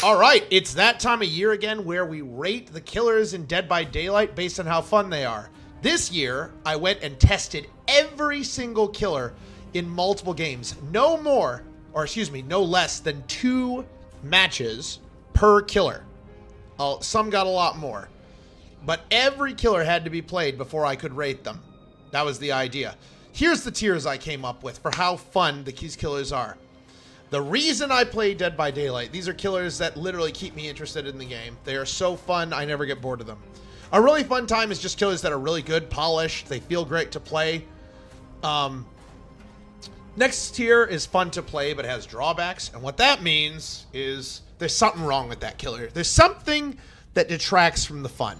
All right, it's that time of year again where we rate the killers in Dead by Daylight based on how fun they are. This year, I went and tested every single killer in multiple games. No more, or excuse me, no less than 2 matches per killer. Some got a lot more. But every killer had to be played before I could rate them. That was the idea. Here's the tiers I came up with for how fun these killers are. The reason I play Dead by Daylight, these are killers that literally keep me interested in the game. They are so fun, I never get bored of them. A really fun time is just killers that are really good, polished, they feel great to play. Next tier is fun to play but has drawbacks, and what that means is there's something wrong with that killer. There's something that detracts from the fun.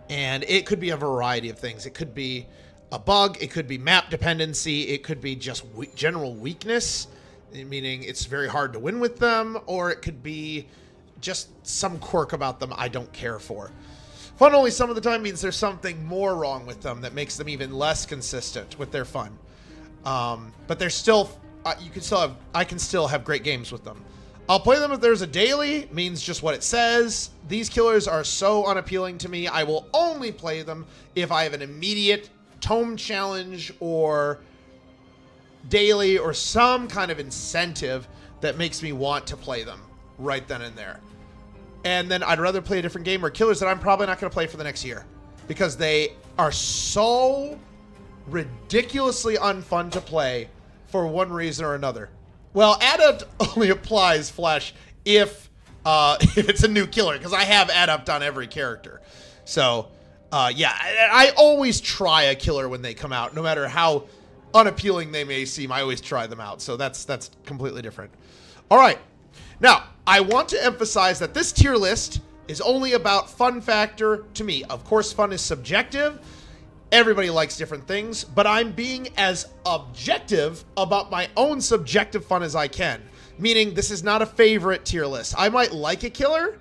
And it could be a variety of things. It could be a bug, it could be map dependency, it could be just general weakness, meaning it's very hard to win with them, or it could be just some quirk about them I don't care for. Fun only some of the time means there's something more wrong with them that makes them even less consistent with their fun. But they're still, I can still have great games with them. I'll play them if there's a daily, means just what it says. These killers are so unappealing to me, I will only play them if I have an immediate tome challenge or daily or some kind of incentive that makes me want to play them right then and there. And then I'd rather play a different game or killers that I'm probably not going to play for the next year because they are so ridiculously unfun to play for one reason or another. Well, Adept only applies, Flash, if it's a new killer, because I have Adept on every character. So, yeah, I always try a killer when they come out, no matter how unappealing they may seem. I always try them out, so that's completely different. All right, now, I want to emphasize that this tier list is only about fun factor to me. Of course, fun is subjective. Everybody likes different things, but I'm being as objective about my own subjective fun as I can. Meaning, this is not a favorite tier list. I might like a killer,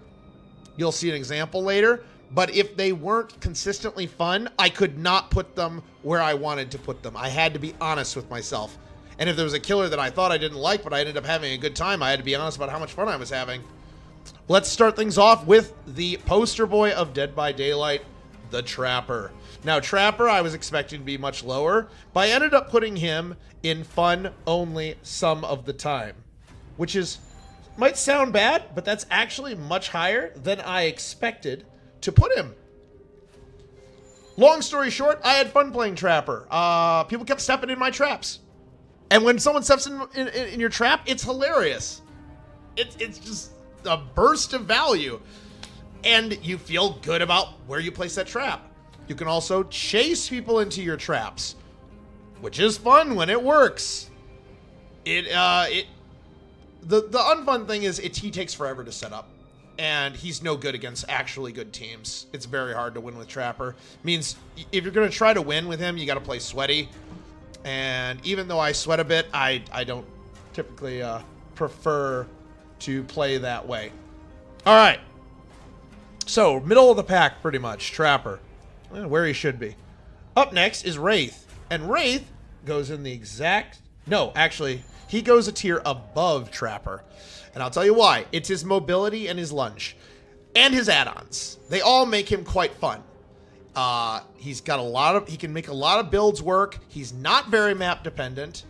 you'll see an example later, but if they weren't consistently fun, I could not put them where I wanted to put them. I had to be honest with myself. And if there was a killer that I thought I didn't like, but I ended up having a good time, I had to be honest about how much fun I was having. Let's start things off with the poster boy of Dead by Daylight, the Trapper. Now, Trapper, I was expecting to be much lower, but I ended up putting him in fun only some of the time, which might sound bad, but that's actually much higher than I expected to put him. Long story short, I had fun playing Trapper. People kept stepping in my traps. And when someone steps in your trap, it's hilarious. It's just a burst of value. And you feel good about where you place that trap. You can also chase people into your traps, which is fun when it works. The unfun thing is he takes forever to set up, and he's no good against actually good teams. It's very hard to win with Trapper. Means if you're going to try to win with him, you got to play sweaty. And even though I sweat a bit, I don't typically prefer to play that way. All right. So, middle of the pack, pretty much, Trapper. Where he should be. Up next is Wraith. And Wraith goes in the exact... No, actually, he goes a tier above Trapper. And I'll tell you why. It's his mobility and his lunge. And his add-ons. They all make him quite fun. He's got a lot of... He can make a lot of builds work. He's not very map dependent.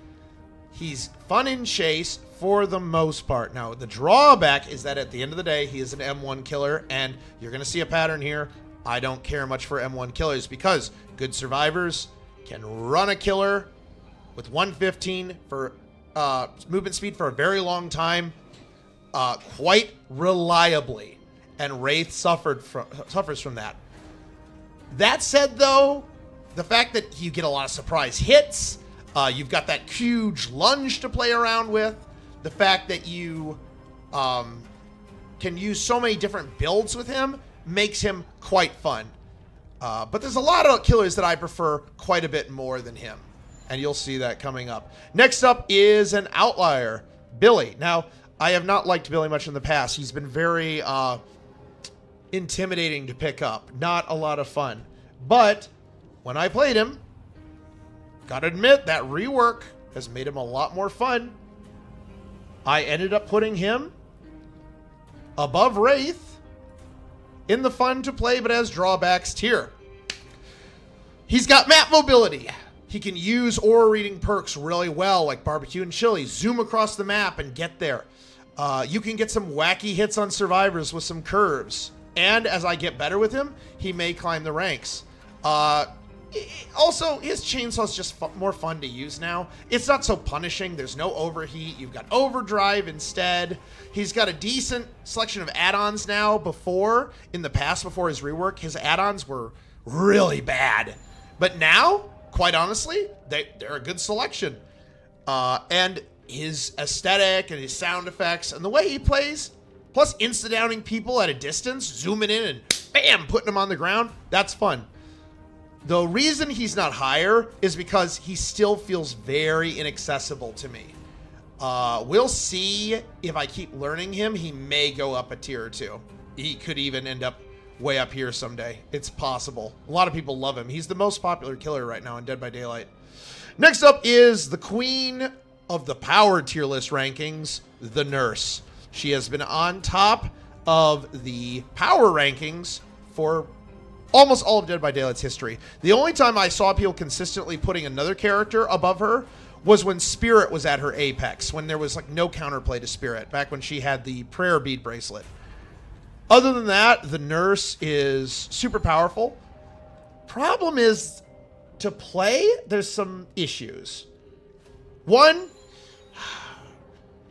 He's fun in chase for the most part. Now, the drawback is that at the end of the day, he is an M1 killer. And you're going to see a pattern here. I don't care much for M1 killers because good survivors can run a killer with 115 for movement speed for a very long time, quite reliably, and Wraith suffers from that. That said, though, the fact that you get a lot of surprise hits, you've got that huge lunge to play around with, the fact that you can use so many different builds with him makes him quite fun. But there's a lot of killers that I prefer quite a bit more than him. And you'll see that coming up. Next up is an outlier, Billy. Now, I have not liked Billy much in the past. He's been very intimidating to pick up. Not a lot of fun. But when I played him, gotta admit, that rework has made him a lot more fun. I ended up putting him above Wraith in the fun to play but has drawbacks tier. He's got map mobility. He can use aura reading perks really well, like barbecue and chili. Zoom across the map and get there. You can get some wacky hits on survivors with some curves. And as I get better with him, he may climb the ranks. Also, his chainsaw's just more fun to use now. It's not so punishing. There's no overheat. You've got overdrive instead. He's got a decent selection of add-ons now. Before, in the past, before his rework, his add-ons were really bad. But now, quite honestly, they're a good selection. And his aesthetic and his sound effects and the way he plays, plus insta-downing people at a distance, zooming in and bam, putting them on the ground, that's fun. The reason he's not higher is because he still feels very inaccessible to me. We'll see if I keep learning him. He may go up a tier or two. He could even end up way up here someday. It's possible. A lot of people love him. He's the most popular killer right now in Dead by Daylight. Next up is the queen of the power tier list rankings, the Nurse. She has been on top of the power rankings for almost all of Dead by Daylight's history. The only time I saw people consistently putting another character above her was when Spirit was at her apex, when there was like no counterplay to Spirit, back when she had the prayer bead bracelet. Other than that, the Nurse is super powerful. Problem is, to play, there's some issues. One,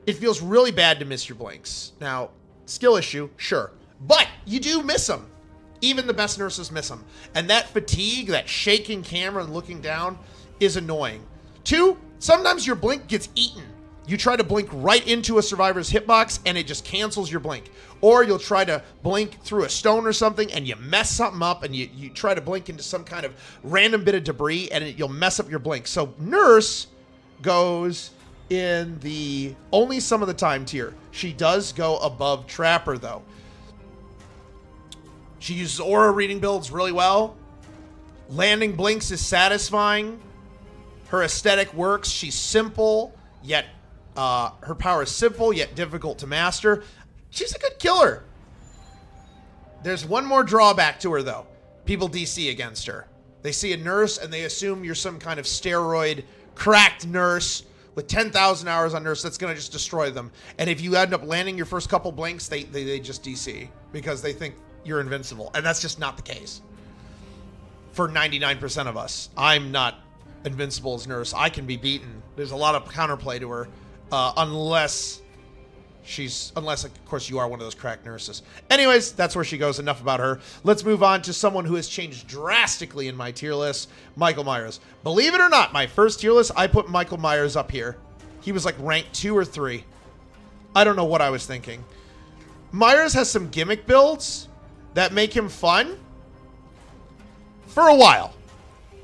it feels really bad to miss your blinks. Now, skill issue, sure. But you do miss them. Even the best nurses miss them. And that fatigue, that shaking camera and looking down is annoying. Two, sometimes your blink gets eaten. You try to blink right into a survivor's hitbox and it just cancels your blink. Or you'll try to blink through a stone or something and you mess something up and you try to blink into some kind of random bit of debris and you'll mess up your blink. So Nurse goes in the only some of the time tier. She does go above Trapper though. She uses aura reading builds really well. Landing blinks is satisfying. Her aesthetic works. She's simple, yet her power is simple, yet difficult to master. She's a good killer. There's one more drawback to her, though. People DC against her. They see a nurse, and they assume you're some kind of steroid, cracked nurse with 10,000 hours on nurse that's going to just destroy them. And if you end up landing your first couple blinks, they just DC because they think you're invincible. And that's just not the case. For 99% of us. I'm not invincible as nurse. I can be beaten. There's a lot of counterplay to her. Unless of course you are one of those cracked nurses. Anyways, that's where she goes. Enough about her. Let's move on to someone who has changed drastically in my tier list, Michael Myers. Believe it or not, my first tier list, I put Michael Myers up here. He was like ranked 2 or 3. I don't know what I was thinking. Myers has some gimmick builds that make him fun for a while.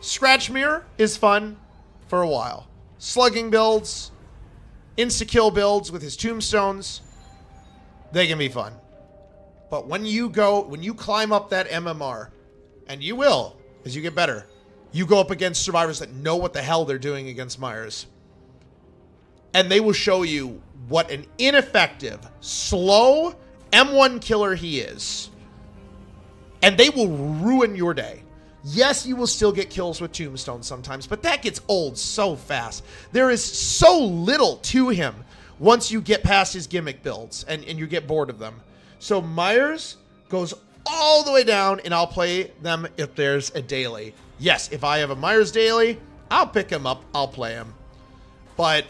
Scratch Mirror is fun for a while. Slugging builds, insta-kill builds with his tombstones, they can be fun. But when you climb up that MMR, and you will, as you get better, you go up against survivors that know what the hell they're doing against Myers. And they will show you what an ineffective, slow M1 killer he is. And they will ruin your day. Yes, you will still get kills with tombstones sometimes, but that gets old so fast. There is so little to him once you get past his gimmick builds and you get bored of them. So Myers goes all the way down, and I'll play them if there's a daily. Yes, if I have a Myers daily, I'll pick him up, I'll play him. But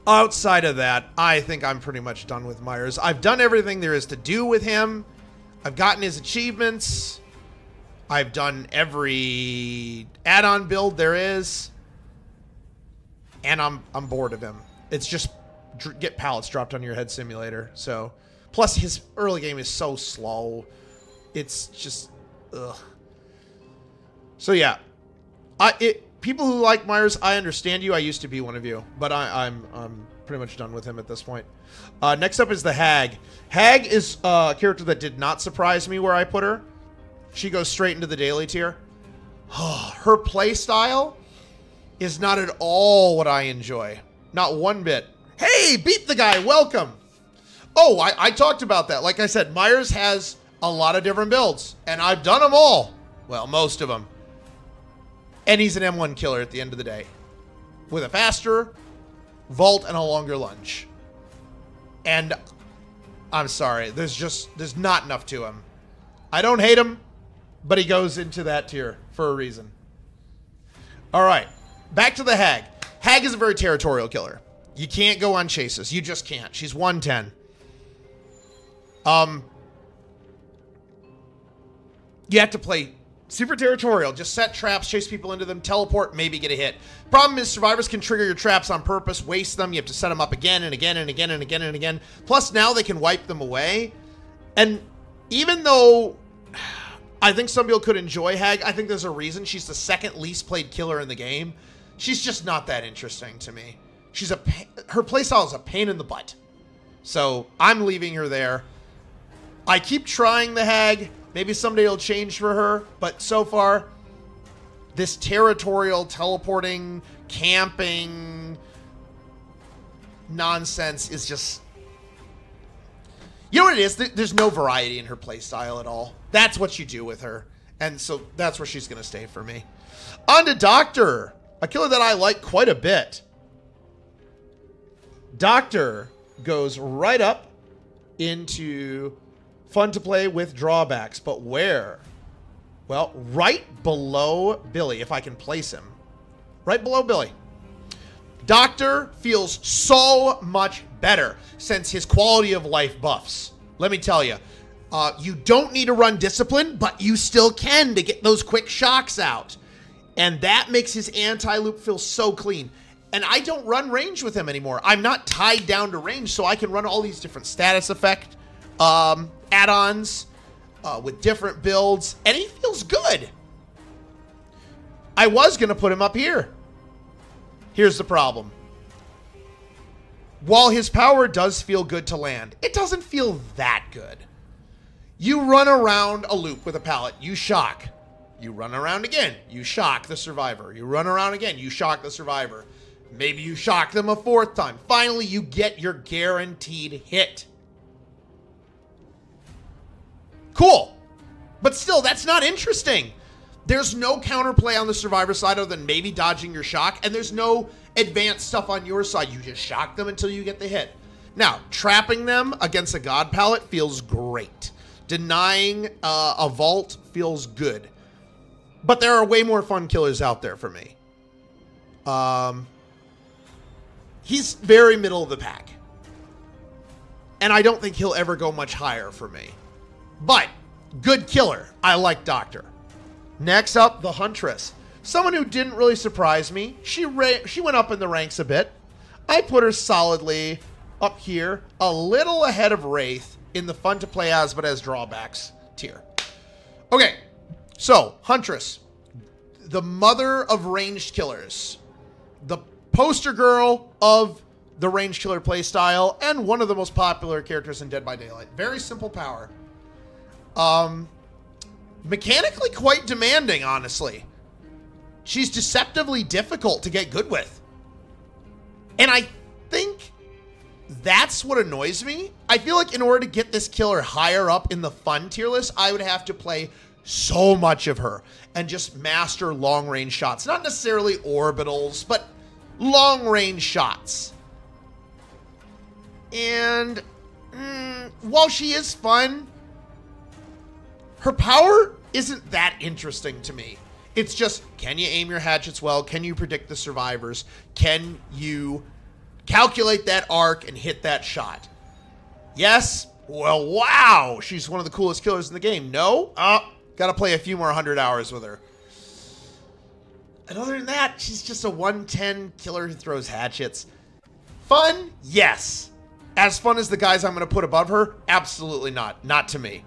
outside of that, I think I'm pretty much done with Myers. I've done everything there is to do with him. I've gotten his achievements. I've done every add-on build there is, and I'm bored of him. It's just get pallets dropped on your head simulator. So, plus his early game is so slow. It's just, ugh. So yeah, people who like Myers, I understand you. I used to be one of you, but I'm pretty much done with him at this point. Next up is the Hag. Hag is a character that did not surprise me where I put her. She goes straight into the daily tier. Her play style is not at all what I enjoy. Not one bit. Hey, beat the guy. Welcome. Oh, I talked about that. Like I said, Myers has a lot of different builds, and I've done them all. Well, most of them. And he's an M1 killer at the end of the day. With a faster vault and a longer lunge. And I'm sorry, there's not enough to him. I don't hate him, but he goes into that tier for a reason. All right, back to the Hag. Hag is a very territorial killer. You can't go on chases. You just can't. She's 110. You have to play super territorial. Just set traps, chase people into them, teleport, maybe get a hit. Problem is, survivors can trigger your traps on purpose, waste them. You have to set them up again and again and again and again and again. Plus, now they can wipe them away. And even though I think some people could enjoy Hag, I think there's a reason she's the second least played killer in the game. She's just not that interesting to me. Her playstyle is a pain in the butt. So I'm leaving her there. I keep trying the Hag. Maybe someday it'll change for her, but so far, this territorial, teleporting, camping nonsense is just... You know what it is? There's no variety in her playstyle at all. That's what you do with her, and so that's where she's going to stay for me. On to Doctor, a killer that I like quite a bit. Doctor goes right up into... fun to play with drawbacks, but where? Well, right below Billy, if I can place him. Right below Billy. Doctor feels so much better since his quality of life buffs. Let me tell you, you don't need to run discipline, but you still can to get those quick shocks out. And that makes his anti-loop feel so clean. And I don't run range with him anymore. I'm not tied down to range, so I can run all these different status effect add-ons with different builds, and he feels good. I was going to put him up here. Here's the problem. While his power does feel good to land, it doesn't feel that good. You run around a loop with a pallet, you shock. You run around again, you shock the survivor. You run around again, you shock the survivor. Maybe you shock them a fourth time. Finally, you get your guaranteed hit. Cool. But still, that's not interesting. There's no counterplay on the survivor side other than maybe dodging your shock, and there's no advanced stuff on your side. You just shock them until you get the hit. Now, trapping them against a god pallet feels great. Denying a vault feels good. But there are way more fun killers out there for me. He's very middle of the pack. And I don't think he'll ever go much higher for me. But, good killer. I like Doctor. Next up, the Huntress. Someone who didn't really surprise me. She went up in the ranks a bit. I put her solidly up here, a little ahead of Wraith in the fun to play as but has drawbacks tier. Okay, so Huntress, the mother of ranged killers, the poster girl of the ranged killer playstyle, and one of the most popular characters in Dead by Daylight. Very simple power. Mechanically quite demanding, honestly. She's deceptively difficult to get good with. And I think that's what annoys me. I feel like in order to get this killer higher up in the fun tier list, I would have to play so much of her and just master long-range shots. Not necessarily orbitals, but long-range shots. And while she is fun, her power isn't that interesting to me. It's just, can you aim your hatchets well? Can you predict the survivors? Can you calculate that arc and hit that shot? Yes? Well, wow! She's one of the coolest killers in the game. No? Gotta play a few more 100 hours with her. And other than that, she's just a 110 killer who throws hatchets. Fun? Yes. As fun as the guys I'm going to put above her? Absolutely not. Not to me.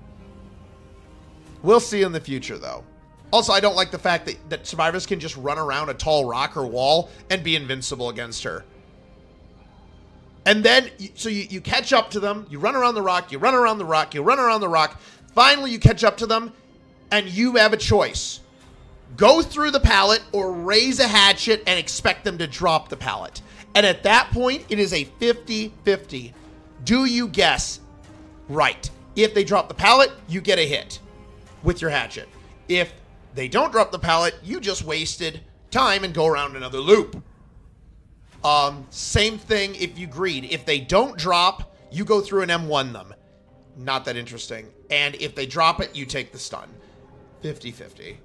We'll see in the future, though. Also, I don't like the fact that survivors can just run around a tall rock or wall and be invincible against her. And then, so you catch up to them, you run around the rock, you run around the rock, you run around the rock. Finally, you catch up to them, and you have a choice. Go through the pallet or raise a hatchet and expect them to drop the pallet. And at that point, it is a 50-50. Do you guess Right. If they drop the pallet, you get a hit with your hatchet. If they don't drop the pallet, you just wasted time and go around another loop. Same thing if you greed. If they don't drop, you go through and M1 them. Not that interesting. And if they drop it, you take the stun. 50-50.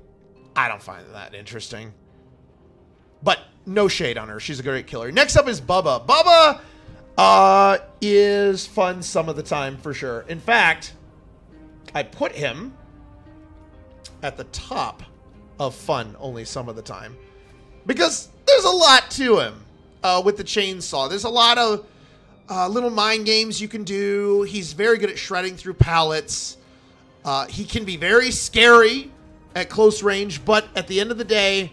I don't find that interesting. But no shade on her. She's a great killer. Next up is Bubba. Bubba is fun some of the time for sure. In fact, I put him at the top of fun only some of the time. Because there's a lot to him with the chainsaw. There's a lot of little mind games you can do. He's very good at shredding through pallets. He can be very scary at close range, but at the end of the day,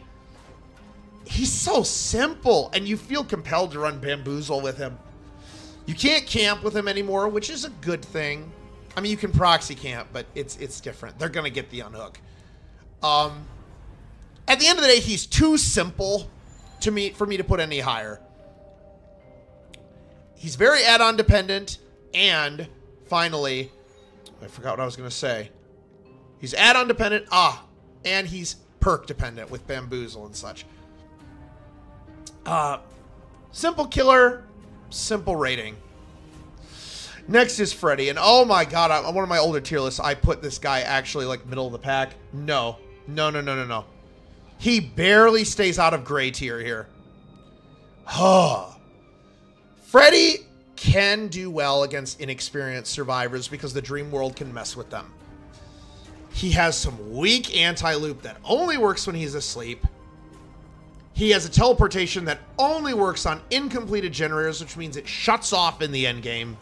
he's so simple, and you feel compelled to run Bamboozle with him. You can't camp with him anymore, which is a good thing. I mean, you can proxy camp, but it's different. They're going to get the unhook. At the end of the day, he's too simple for me to put any higher. He's very add-on dependent, and finally, I forgot what I was going to say. He's add-on dependent, and he's perk dependent with Bamboozle and such. Simple killer, simple rating. Next is Freddy, and oh my god, on one of my older tier lists, I put this guy actually like middle of the pack. No. He barely stays out of gray tier here. Freddy can do well against inexperienced survivors because the dream world can mess with them. He has some weak anti-loop that only works when he's asleep. He has a teleportation that only works on incompleted generators, which means it shuts off in the end game.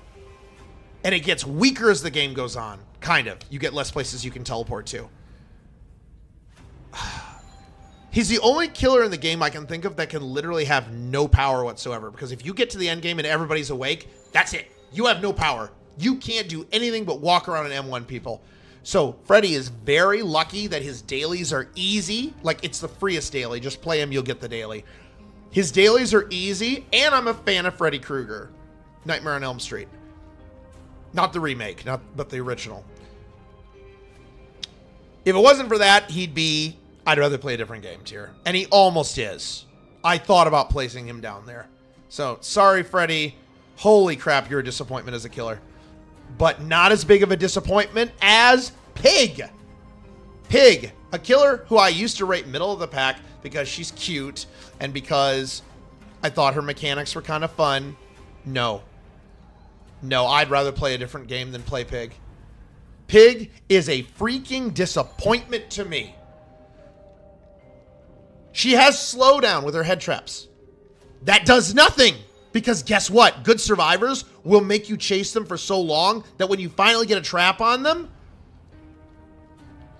And it gets weaker as the game goes on. Kind of. You get less places you can teleport to. He's the only killer in the game I can think of that can literally have no power whatsoever. Because if you get to the end game and everybody's awake, that's it. You have no power. You can't do anything but walk around and M1 people. So Freddy is very lucky that his dailies are easy. Like, it's the freest daily. Just play him, you'll get the daily. His dailies are easy, and I'm a fan of Freddy Krueger. Nightmare on Elm Street. Not the remake, but the original. If it wasn't for that, I'd rather play a different game tier. And he almost is. I thought about placing him down there. So, sorry, Freddy. Holy crap, you're a disappointment as a killer. But not as big of a disappointment as Pig. Pig, a killer who I used to rate middle of the pack because she's cute and because I thought her mechanics were kind of fun. No, I'd rather play a different game than play Pig. Pig is a freaking disappointment to me. She has slowdown with her head traps. That does nothing. Because guess what? Good survivors will make you chase them for so long that when you finally get a trap on them,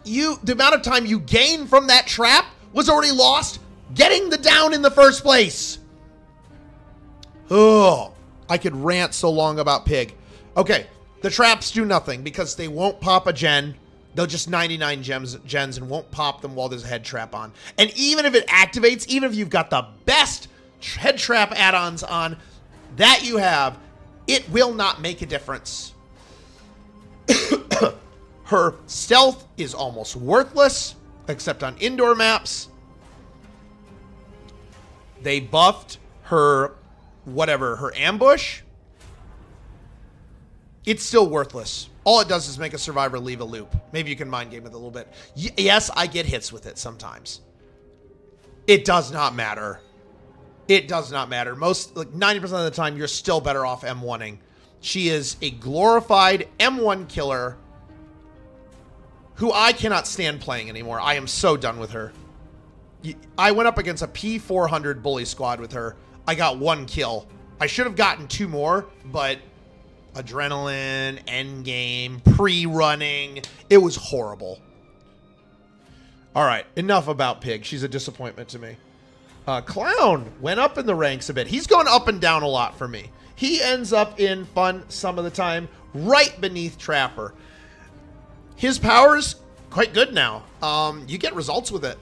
the amount of time you gain from that trap was already lost getting the down in the first place. Oh, I could rant so long about Pig. Okay, the traps do nothing because they won't pop a gen. They'll just 99 gens and won't pop them while there's a head trap on. And even if it activates, even if you've got the best head trap add-ons on that you have, it will not make a difference. Her stealth is almost worthless, except on indoor maps. They buffed her, her ambush. It's still worthless. All it does is make a survivor leave a loop. Maybe you can mind game it a little bit. Yes, I get hits with it sometimes. It does not matter. It does not matter. 90% of the time, you're still better off M1ing. She is a glorified M1 killer who I cannot stand playing anymore. I am so done with her. I went up against a P400 bully squad with her. I got 1 kill. I should have gotten 2 more, but adrenaline, endgame, pre-running, it was horrible. All right, enough about Pig. She's a disappointment to me. Clown went up in the ranks a bit. He's gone up and down a lot for me. He ends up in fun some of the time, right beneath Trapper. His power's quite good now. You get results with it.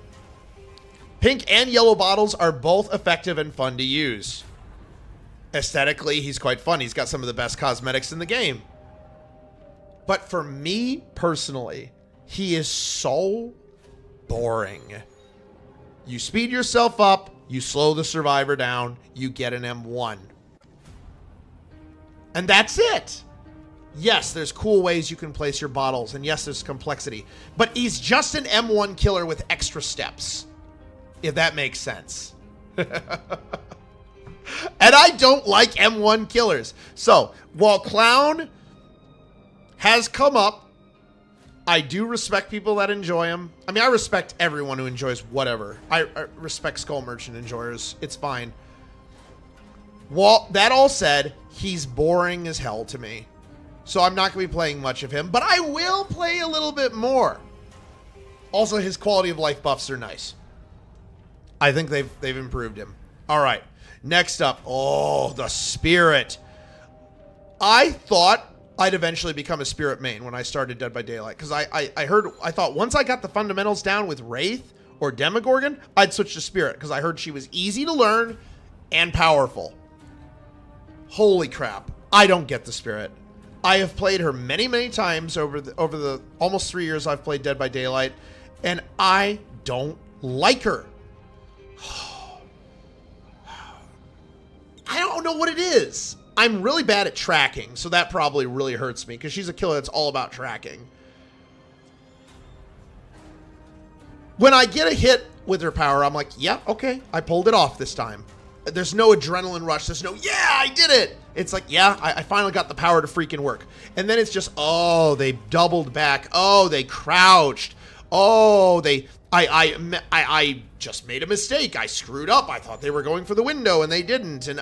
Pink and yellow bottles are both effective and fun to use. Aesthetically, he's quite fun. He's got some of the best cosmetics in the game. But for me personally, he is so boring. You speed yourself up, you slow the survivor down, you get an M1. And that's it. Yes, there's cool ways you can place your bottles, and yes, there's complexity. But he's just an M1 killer with extra steps, if that makes sense. And I don't like M1 killers. So, while Clown has come up, I do respect people that enjoy him. I mean, I respect everyone who enjoys whatever. I respect Skull Merchant enjoyers. It's fine. Well, that all said, he's boring as hell to me. So I'm not going to be playing much of him, but I will play a little bit more. Also, his quality of life buffs are nice. I think they've improved him. All right. Next up, oh, the Spirit. I thought I'd eventually become a Spirit main when I started Dead by Daylight, because I thought once I got the fundamentals down with Wraith or Demogorgon, I'd switch to Spirit, because I heard she was easy to learn and powerful. Holy crap. I don't get the Spirit. I have played her many, many times over the almost 3 years I've played Dead by Daylight, and I don't like her. I don't know what it is. I'm really bad at tracking, so that probably really hurts me, because she's a killer that's all about tracking. When I get a hit with her power, I'm like, yeah, okay, I pulled it off this time. There's no adrenaline rush. There's no, yeah, I did it. It's like, yeah, I finally got the power to freaking work. And then it's just, oh, they doubled back. Oh, they crouched. Oh, I just made a mistake. I screwed up. I thought they were going for the window and they didn't. And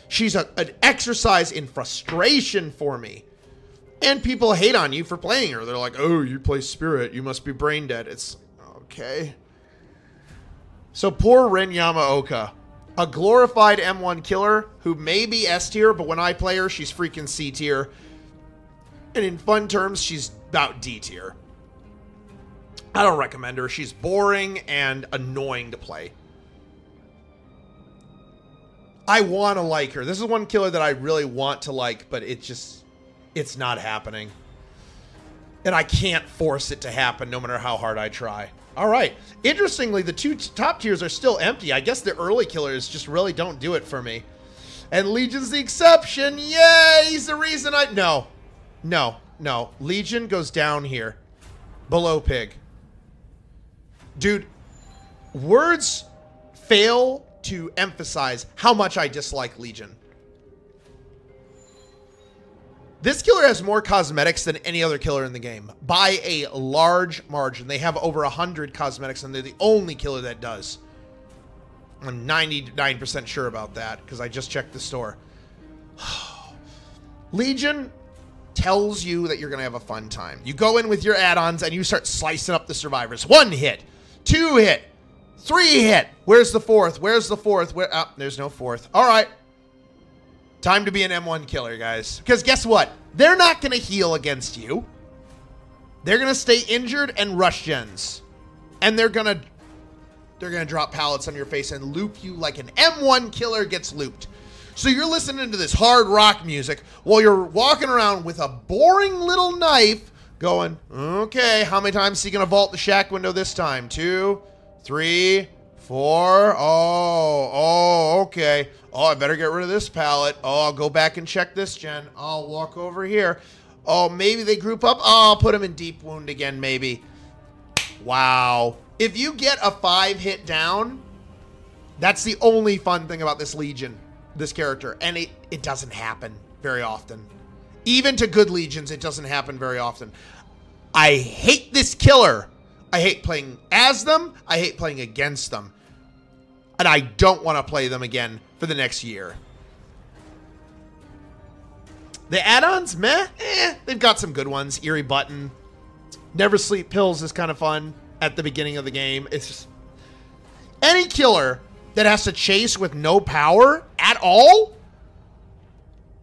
she's an exercise in frustration for me. And people hate on you for playing her. They're like, oh, you play Spirit. You must be brain dead. It's okay. So poor Rin Yamaoka. A glorified M1 killer who may be S tier, but when I play her, she's freaking C tier. And in fun terms, she's about D tier. I don't recommend her. She's boring and annoying to play. I want to like her. This is one killer that I really want to like, but it's not happening. And I can't force it to happen no matter how hard I try. All right. Interestingly, the two top tiers are still empty. I guess the early killers just really don't do it for me. And Legion's the exception. Yay! He's the reason I... No. Legion goes down here. Below Pig. Dude, words fail to emphasize how much I dislike Legion. This killer has more cosmetics than any other killer in the game, by a large margin. They have over 100 cosmetics, and they're the only killer that does. I'm 99% sure about that, because I just checked the store. Legion tells you that you're going to have a fun time. You go in with your add-ons, and you start slicing up the survivors. 1 hit, 2 hit, 3 hit. Where's the 4th? Where's the 4th? Where? Oh, there's no 4th. All right. Time to be an M1 killer, guys. Because guess what? They're not going to heal against you. They're going to stay injured and rush gens. And they're going to drop pallets on your face and loop you like an M1 killer gets looped. So you're listening to this hard rock music while you're walking around with a boring little knife going, okay, how many times is he going to vault the shack window this time? 2, 3, 4. Oh, okay. Oh, I better get rid of this pallet. Oh, I'll go back and check this gen. I'll walk over here. Oh, maybe they group up. Oh, I'll put them in deep wound again, maybe. Wow. If you get a 5-hit down, that's the only fun thing about this Legion, this character. And it doesn't happen very often. Even to good Legions, it doesn't happen very often. I hate this killer. I hate playing as them. I hate playing against them. And I don't want to play them again for the next year. The add-ons, meh. They've got some good ones. Eerie Button. Never Sleep Pills is kind of fun at the beginning of the game. It's just... any killer that has to chase with no power at all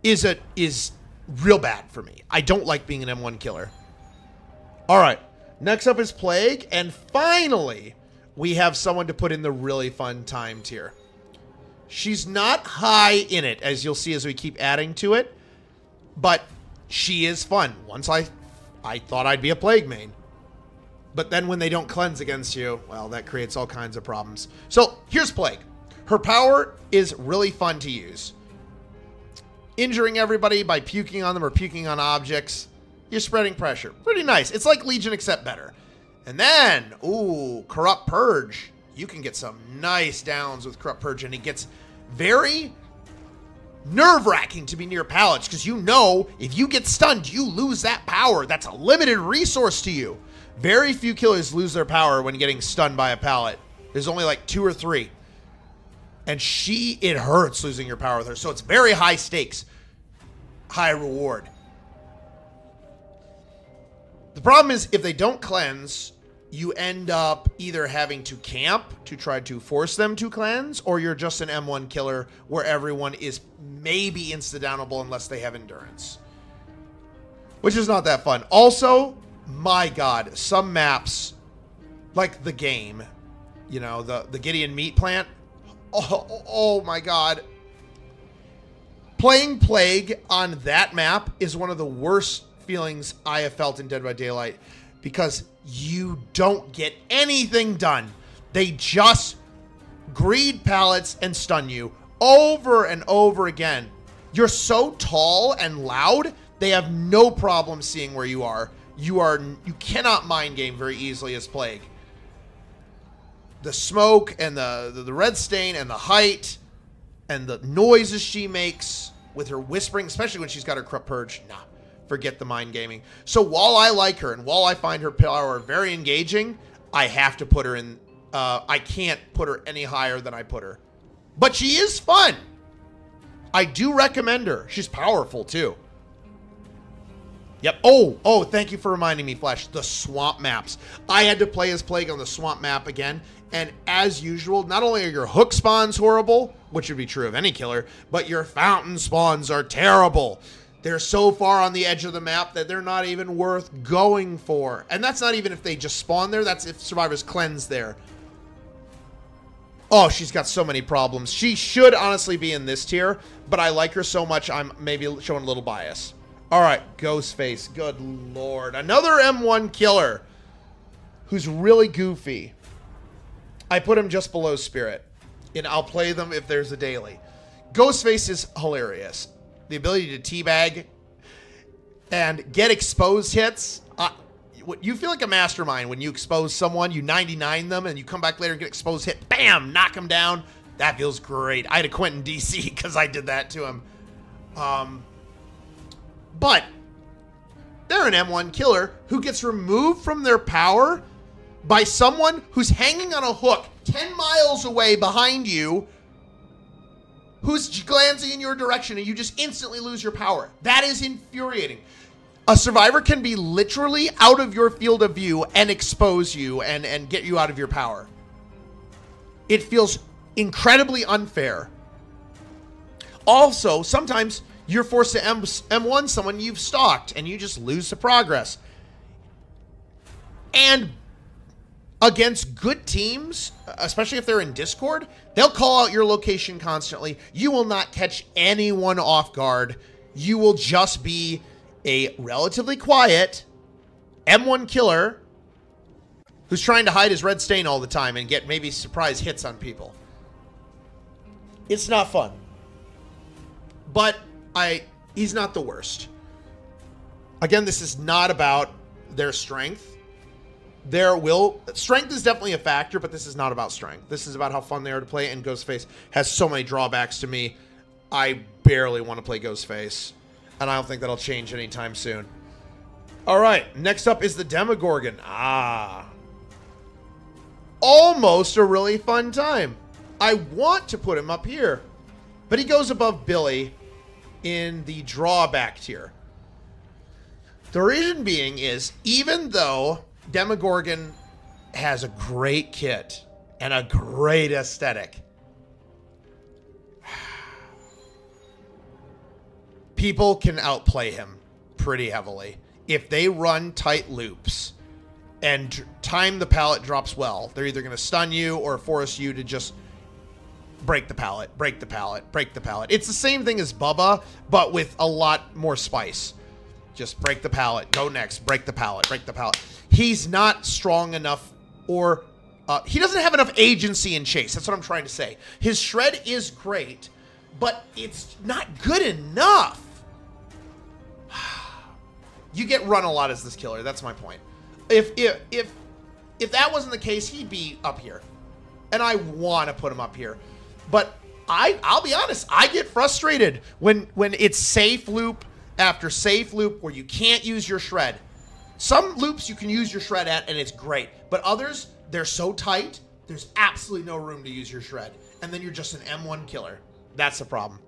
is real bad for me. I don't like being an M1 killer. All right. Next up is Plague. And finally, we have someone to put in the really fun time tier. She's not high in it, as you'll see as we keep adding to it. But She is fun. Once I thought I'd be a Plague main. But then when they don't cleanse against you, well, that creates all kinds of problems. So here's Plague. Her power is really fun to use. Injuring everybody by puking on them or puking on objects. You're spreading pressure. Pretty nice. It's like Legion except better. And then, ooh, Corrupt Purge. You can get some nice downs with Corrupt Purge, and it gets very nerve-wracking to be near pallets because you know if you get stunned, you lose that power. That's a limited resource to you. Very few killers lose their power when getting stunned by a pallet. There's only like 2 or 3. And it hurts losing your power with her. So it's very high stakes, high reward. The problem is if they don't cleanse, you end up either having to camp to try to force them to cleanse, or you're just an M1 killer where everyone is maybe insta-downable unless they have endurance. Which is not that fun. Also, my God, some maps, like the game, you know, the Gideon meat plant. Oh my God. Playing Plague on that map is one of the worst feelings I have felt in Dead by Daylight because you don't get anything done. They just greed pallets and stun you over and over again. You're so tall and loud, they have no problem seeing where you are. You cannot mind game very easily as Plague. The smoke and the red stain and the height and the noises she makes with her whispering, especially when she's got her Corrupt Purge, nah, forget the mind gaming. So while I like her and while I find her power very engaging, I have to put her in, I can't put her any higher than I put her. But she is fun. I do recommend her. She's powerful too. Yep. Oh, thank you for reminding me, Flash. The swamp maps. I had to play as Plague on the swamp map again. And as usual, not only are your hook spawns horrible, which would be true of any killer, but your fountain spawns are terrible. They're so far on the edge of the map that they're not even worth going for. And that's not even if they just spawn there. That's if survivors cleanse there. Oh, she's got so many problems. She should honestly be in this tier, but I like her so much I'm maybe showing a little bias. All right, Ghostface. Good Lord. Another M1 killer who's really goofy. I put him just below Spirit, and I'll play them if there's a daily. Ghostface is hilarious. The ability to teabag and get exposed hits. You feel like a mastermind when you expose someone, you 99 them, and you come back later and get exposed hit. Bam! Knock them down. That feels great. I had a Quentin DC because I did that to him. But they're an M1 killer who gets removed from their power by someone who's hanging on a hook 10 miles away behind you, who's glancing in your direction, and you just instantly lose your power. That is infuriating. A survivor can be literally out of your field of view and expose you and get you out of your power. It feels incredibly unfair. Also, sometimes you're forced to M1 someone you've stalked, and you just lose the progress. And against good teams, especially if they're in Discord, they'll call out your location constantly. You will not catch anyone off guard. You will just be a relatively quiet M1 killer who's trying to hide his red stain all the time and get maybe surprise hits on people. It's not fun. But he's not the worst. Again, this is not about their strength. Strength is definitely a factor, but this is not about strength. This is about how fun they are to play, and Ghostface has so many drawbacks to me. I barely want to play Ghostface, and I don't think that'll change anytime soon. All right, next up is the Demogorgon. Almost a really fun time. I want to put him up here, but he goes above Billy in the drawback tier. The reason being is, even though Demogorgon has a great kit and a great aesthetic, people can outplay him pretty heavily. If they run tight loops and time the pallet drops well, they're either going to stun you or force you to just break the pallet, break the pallet, break the pallet. It's the same thing as Bubba, but with a lot more spice. Just break the pallet. Go next. Break the pallet. Break the pallet. He's not strong enough, or he doesn't have enough agency in chase. That's what I'm trying to say. His shred is great, but it's not good enough. You get run a lot as this killer. That's my point. If that wasn't the case, he'd be up here, and I want to put him up here. But I'll be honest. I get frustrated when it's safe loop after safe loop where you can't use your shred. Some loops you can use your shred at, and it's great. But others, they're so tight, there's absolutely no room to use your shred. And then you're just an M1 killer. That's the problem.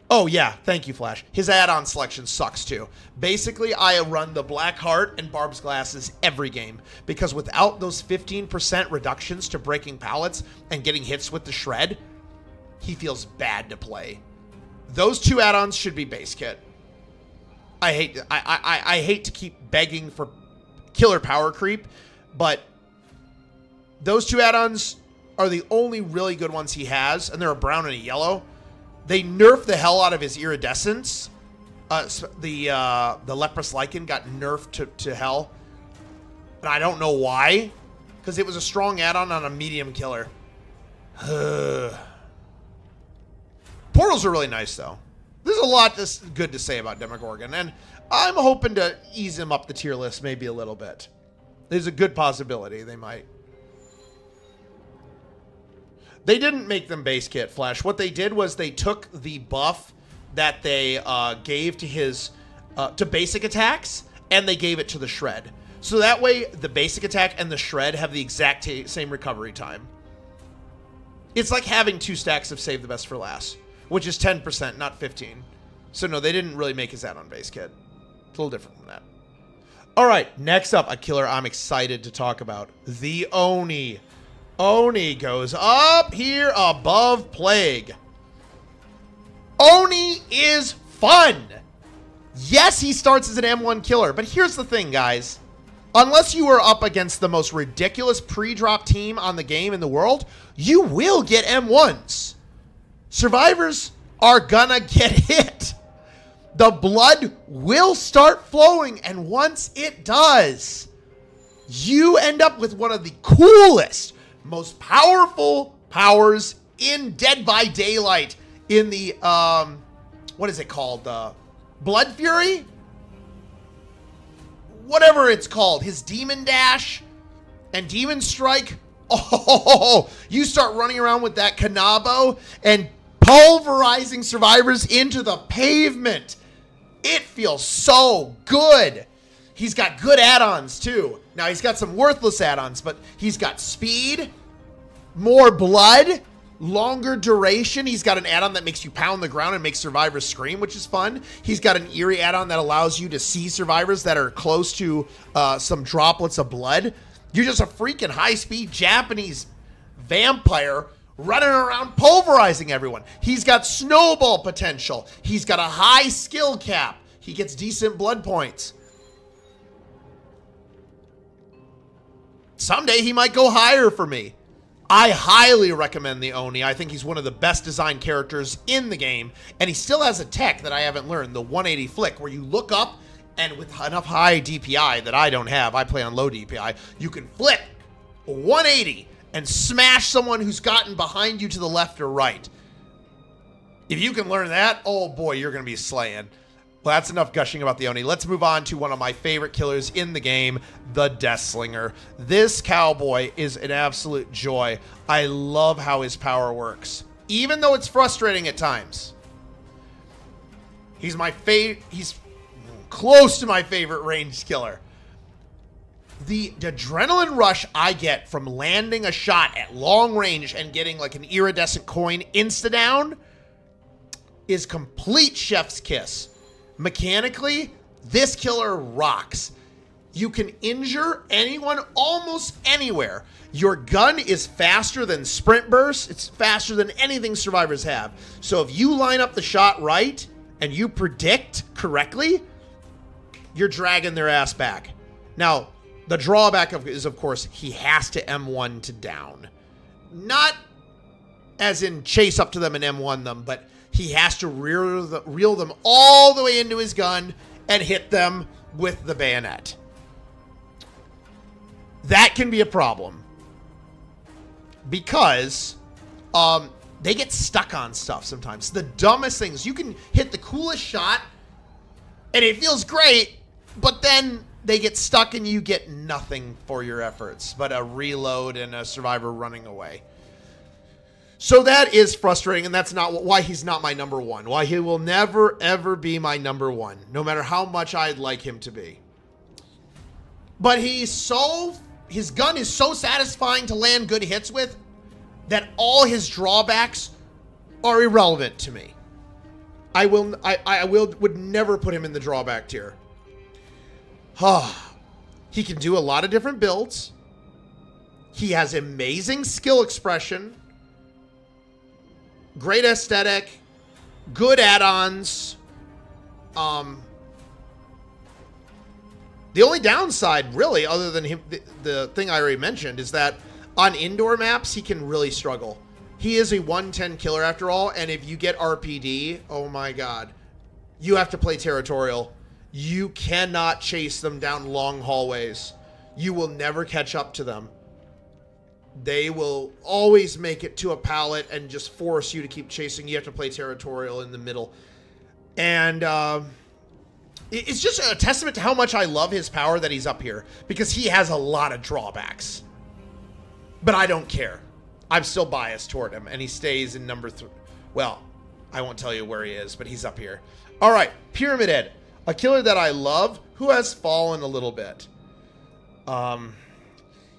Oh, yeah. Thank you, Flash. His add-on selection sucks, too. Basically, I run the Black Heart and Barb's Glasses every game. Because without those 15% reductions to breaking pallets and getting hits with the shred, he feels bad to play. Those two add-ons should be base kit. I hate to keep begging for killer power creep, but those two add-ons are the only really good ones he has, and they're a brown and a yellow. They nerfed the hell out of his iridescence. The leprous lichen got nerfed to hell, and I don't know why, because it was a strong add-on on a medium killer. Portals are really nice, though. There's a lot that's good to say about Demogorgon, and I'm hoping to ease him up the tier list maybe a little bit. There's a good possibility they might. They didn't make them base kit, Flash. What they did was they took the buff that they gave to his to basic attacks, and they gave it to the shred. So that way, the basic attack and the shred have the exact same recovery time. It's like having 2 stacks of Save the Best for Last, which is 10%, not 15. So no, they didn't really make his add-on base kit. It's a little different from that. All right, next up, a killer I'm excited to talk about. The Oni. Oni goes up here above Plague. Oni is fun. Yes, he starts as an M1 killer, but here's the thing, guys. Unless you are up against the most ridiculous pre-drop team on the game in the world, you will get M1s. Survivors are gonna get hit. The blood will start flowing, and once it does, you end up with one of the coolest, most powerful powers in Dead by Daylight in the, what is it called? Blood Fury? Whatever it's called. His Demon Dash and Demon Strike. Oh, you start running around with that Kanabo and pulverizing survivors into the pavement. It feels so good. He's got good add-ons, too. Now, he's got some worthless add-ons, but he's got speed, more blood, longer duration. He's got an add-on that makes you pound the ground and makes survivors scream, which is fun. He's got an eerie add-on that allows you to see survivors that are close to some droplets of blood. You're just a freaking high-speed Japanese vampire running around pulverizing everyone. He's got snowball potential. He's got a high skill cap. He gets decent blood points. Someday he might go higher for me. I highly recommend the Oni. I think he's one of the best designed characters in the game, and he still has a tech that I haven't learned, the 180 flick, where you look up, and with enough high DPI that I don't have, I play on low DPI, you can flick 180 and smash someone who's gotten behind you to the left or right. If you can learn that, oh boy, you're going to be slaying. Well, that's enough gushing about the Oni. Let's move on to one of my favorite killers in the game, the Deathslinger. This cowboy is an absolute joy. I love how his power works, even though it's frustrating at times. He's close to my favorite ranged killer. The adrenaline rush I get from landing a shot at long range and getting like an iridescent coin insta-down is complete chef's kiss. Mechanically, this killer rocks. You can injure anyone almost anywhere. Your gun is faster than sprint burst. It's faster than anything survivors have. So if you line up the shot right and you predict correctly, you're dragging their ass back. Now, the drawback is, of course, he has to M1 to down. Not as in chase up to them and M1 them, but he has to reel them all the way into his gun and hit them with the bayonet. That can be a problem. Because they get stuck on stuff sometimes. The dumbest things. You can hit the coolest shot, and it feels great, but then they get stuck and you get nothing for your efforts but a reload and a survivor running away. So that is frustrating, and that's not why he's not my number one. Why he will never, ever be my number one, no matter how much I'd like him to be. But his gun is so satisfying to land good hits with that all his drawbacks are irrelevant to me. I would never put him in the drawback tier. He can do a lot of different builds. He has amazing skill expression. Great aesthetic. Good add-ons. The only downside, really, other than him, the thing I already mentioned, is that on indoor maps, he can really struggle. He is a 110 killer after all, and if you get RPD, oh my god. You have to play territorial. You cannot chase them down long hallways. You will never catch up to them. They will always make it to a pallet and just force you to keep chasing. You have to play territorial in the middle. And it's just a testament to how much I love his power that he's up here. Because he has a lot of drawbacks. But I don't care. I'm still biased toward him. And he stays in number 3. Well, I won't tell you where he is, but he's up here. All right, Pyramid Head. A killer that I love who has fallen a little bit.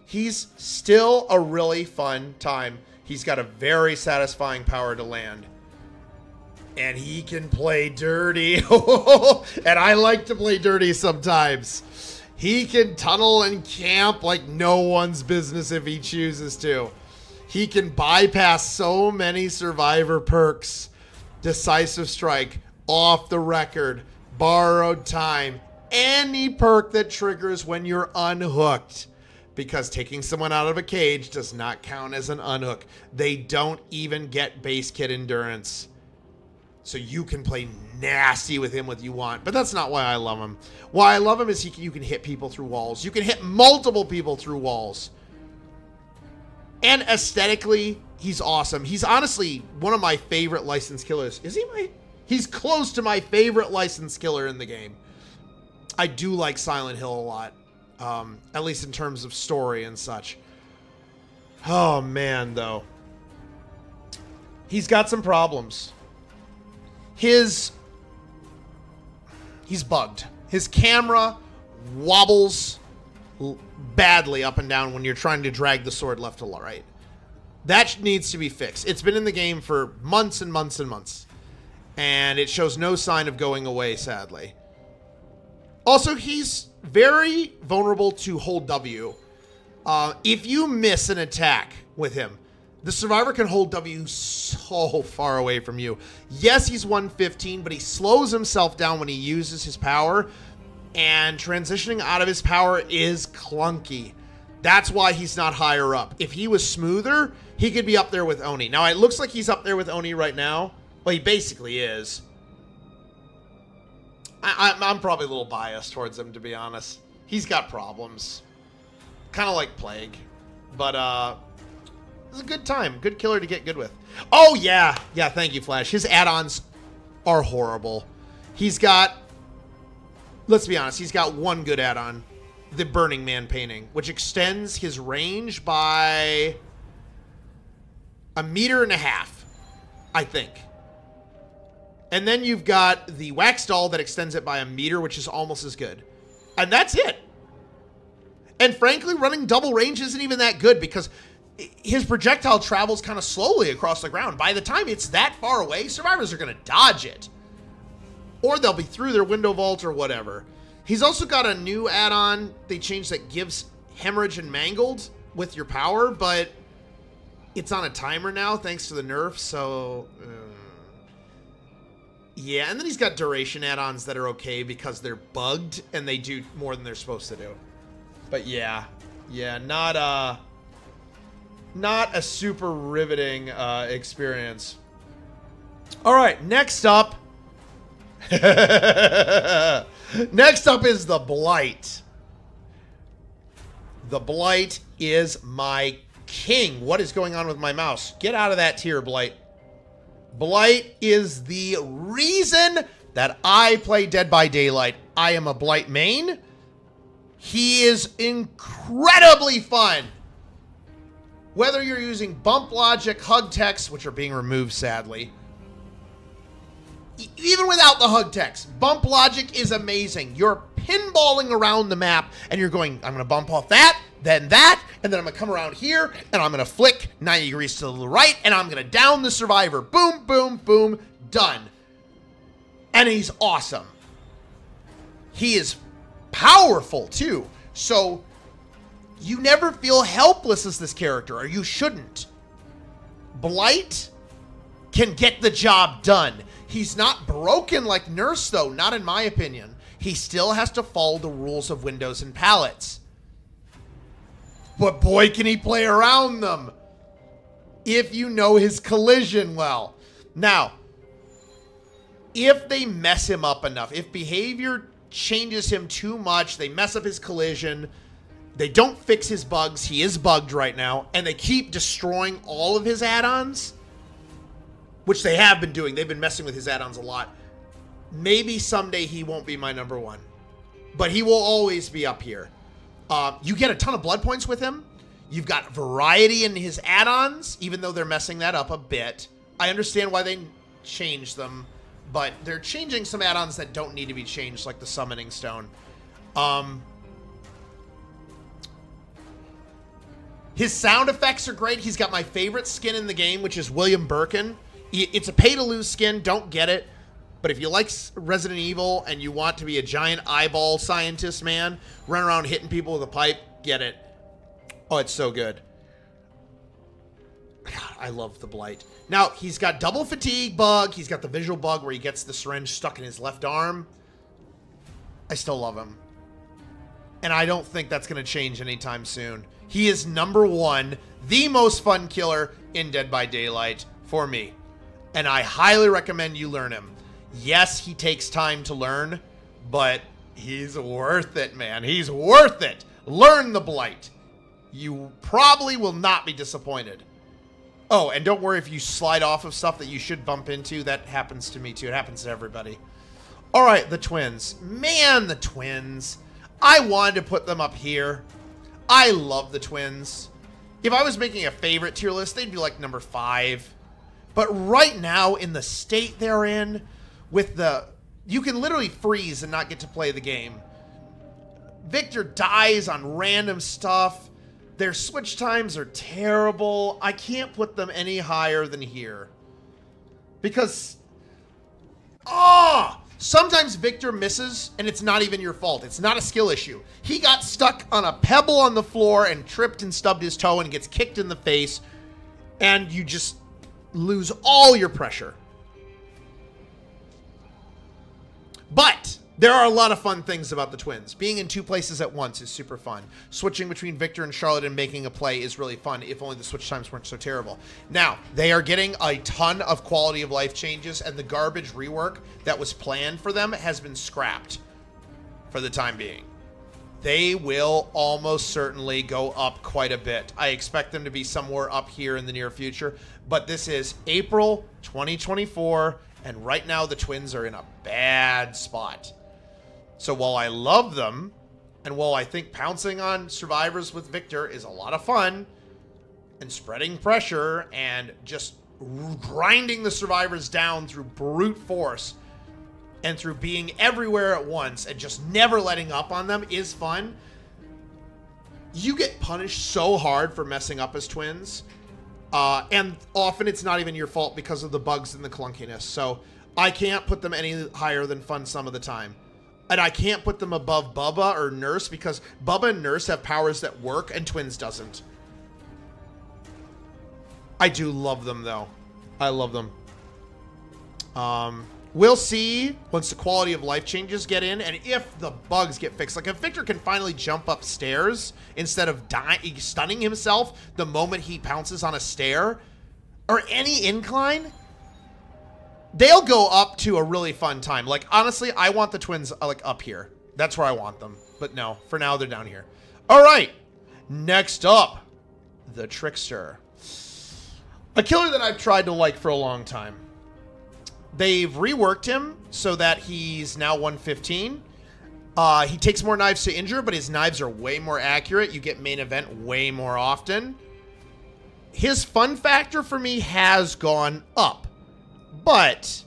He's still a really fun time. He's got a very satisfying power to land. And he can play dirty. And I like to play dirty sometimes. He can tunnel and camp like no one's business if he chooses to. He can bypass so many survivor perks. Decisive strike, off the record, borrowed time, any perk that triggers when you're unhooked. Because taking someone out of a cage does not count as an unhook. They don't even get base kit endurance. So you can play nasty with him if you want. But that's not why I love him. Why I love him is you can hit people through walls. You can hit multiple people through walls. And aesthetically, he's awesome. He's honestly one of my favorite licensed killers. Is he my... He's close to my favorite licensed killer in the game. I do like Silent Hill a lot. At least in terms of story and such. Oh, man, though. He's got some problems. He's bugged. His camera wobbles badly up and down when you're trying to drag the sword left to right. That needs to be fixed. It's been in the game for months and months and months. And it shows no sign of going away, sadly. Also, he's very vulnerable to hold W. If you miss an attack with him, the survivor can hold W so far away from you. Yes, he's 115, but he slows himself down when he uses his power. And transitioning out of his power is clunky. That's why he's not higher up. If he was smoother, he could be up there with Oni. Now, it looks like he's up there with Oni right now. Well, he basically is. I'm probably a little biased towards him, to be honest. He's got problems. Kind of like Plague. But, it's a good time. Good killer to get good with. Oh, yeah. Yeah, thank you, Flash. His add-ons are horrible. He's got... Let's be honest. He's got one good add-on. The Burning Man painting. Which extends his range by... 1.5 meters, I think. And then you've got the Wax Doll that extends it by 1 meter, which is almost as good. And that's it. And frankly, running double range isn't even that good because his projectile travels kind of slowly across the ground. By the time it's that far away, survivors are going to dodge it. Or they'll be through their window vault or whatever. He's also got a new add-on they changed that gives Hemorrhage and Mangled with your power, but it's on a timer now thanks to the nerf, so... Yeah, and then he's got duration add-ons that are okay because they're bugged and they do more than they're supposed to do. But yeah, not a super riveting experience. All right, next up, Next up is the Blight. The Blight is my king. What is going on with my mouse? Get out of that tier, Blight. Blight is the reason that I play Dead by Daylight. I am a Blight main. He is incredibly fun. Whether you're using bump logic, hug text, which are being removed sadly, even without the hug text, bump logic is amazing. You're pinballing around the map and you're going, I'm going to bump off that, then that, and then I'm going to come around here and I'm going to flick 90 degrees to the right and I'm going to down the survivor. Boom, boom, boom, done. And he's awesome. He is powerful too. So you never feel helpless as this character, or you shouldn't. Blight can get the job done. He's not broken like Nurse, though, not in my opinion. He still has to follow the rules of windows and pallets. But boy, can he play around them if you know his collision well. Now, if they mess him up enough, if behavior changes him too much, they mess up his collision, they don't fix his bugs, he is bugged right now, and they keep destroying all of his add-ons, which they have been doing. They've been messing with his add-ons a lot. Maybe someday he won't be my number one, but he will always be up here. You get a ton of blood points with him. You've got variety in his add-ons, even though they're messing that up a bit. I understand why they changed them, but they're changing some add-ons that don't need to be changed, like the Summoning Stone. His sound effects are great. He's got my favorite skin in the game, which is William Birkin. It's a pay-to-lose skin. Don't get it. But if you like Resident Evil and you want to be a giant eyeball scientist man, run around hitting people with a pipe, get it. Oh, it's so good. God, I love the Blight. Now, he's got double fatigue bug. He's got the visual bug where he gets the syringe stuck in his left arm. I still love him. And I don't think that's going to change anytime soon. He is number one, the most fun killer in Dead by Daylight for me. And I highly recommend you learn him. Yes, he takes time to learn, but he's worth it, man. He's worth it. Learn the Blight. You probably will not be disappointed. Oh, and don't worry if you slide off of stuff that you should bump into. That happens to me too. It happens to everybody. All right, the twins. Man, the twins. I wanted to put them up here. I love the twins. If I was making a favorite tier list, they'd be like number 5. But right now, in the state they're in, with the... You can literally freeze and not get to play the game. Victor dies on random stuff. Their switch times are terrible. I can't put them any higher than here. Because... sometimes Victor misses, and it's not even your fault. It's not a skill issue. He got stuck on a pebble on the floor and tripped and stubbed his toe and gets kicked in the face, and you just lose all your pressure. But there are a lot of fun things about the twins. Being in 2 places at once is super fun. Switching between Victor and Charlotte and making a play is really fun, if only the switch times weren't so terrible. Now, they are getting a ton of quality of life changes, and the garbage rework that was planned for them has been scrapped for the time being. They will almost certainly go up quite a bit. I expect them to be somewhere up here in the near future, but this is April 2024, and right now the twins are in a bad spot. So while I love them, and while I think pouncing on survivors with Victor is a lot of fun, and spreading pressure and just grinding the survivors down through brute force and through being everywhere at once and just never letting up on them is fun, you get punished so hard for messing up as twins. And often it's not even your fault because of the bugs and the clunkiness. So I can't put them any higher than fun some of the time. And I can't put them above Bubba or Nurse because Bubba and Nurse have powers that work and Twins doesn't. I do love them though. I love them. We'll see once the quality of life changes get in and if the bugs get fixed. Like if Victor can finally jump upstairs instead of stunning himself the moment he pounces on a stair or any incline, they'll go up to a really fun time. Like, honestly, I want the twins, like, up here. That's where I want them. But no, for now, they're down here. All right. Next up, the Trickster. A killer that I've tried to like for a long time. They've reworked him so that he's now 115. He takes more knives to injure, but his knives are way more accurate. You get main event way more often. His fun factor for me has gone up, but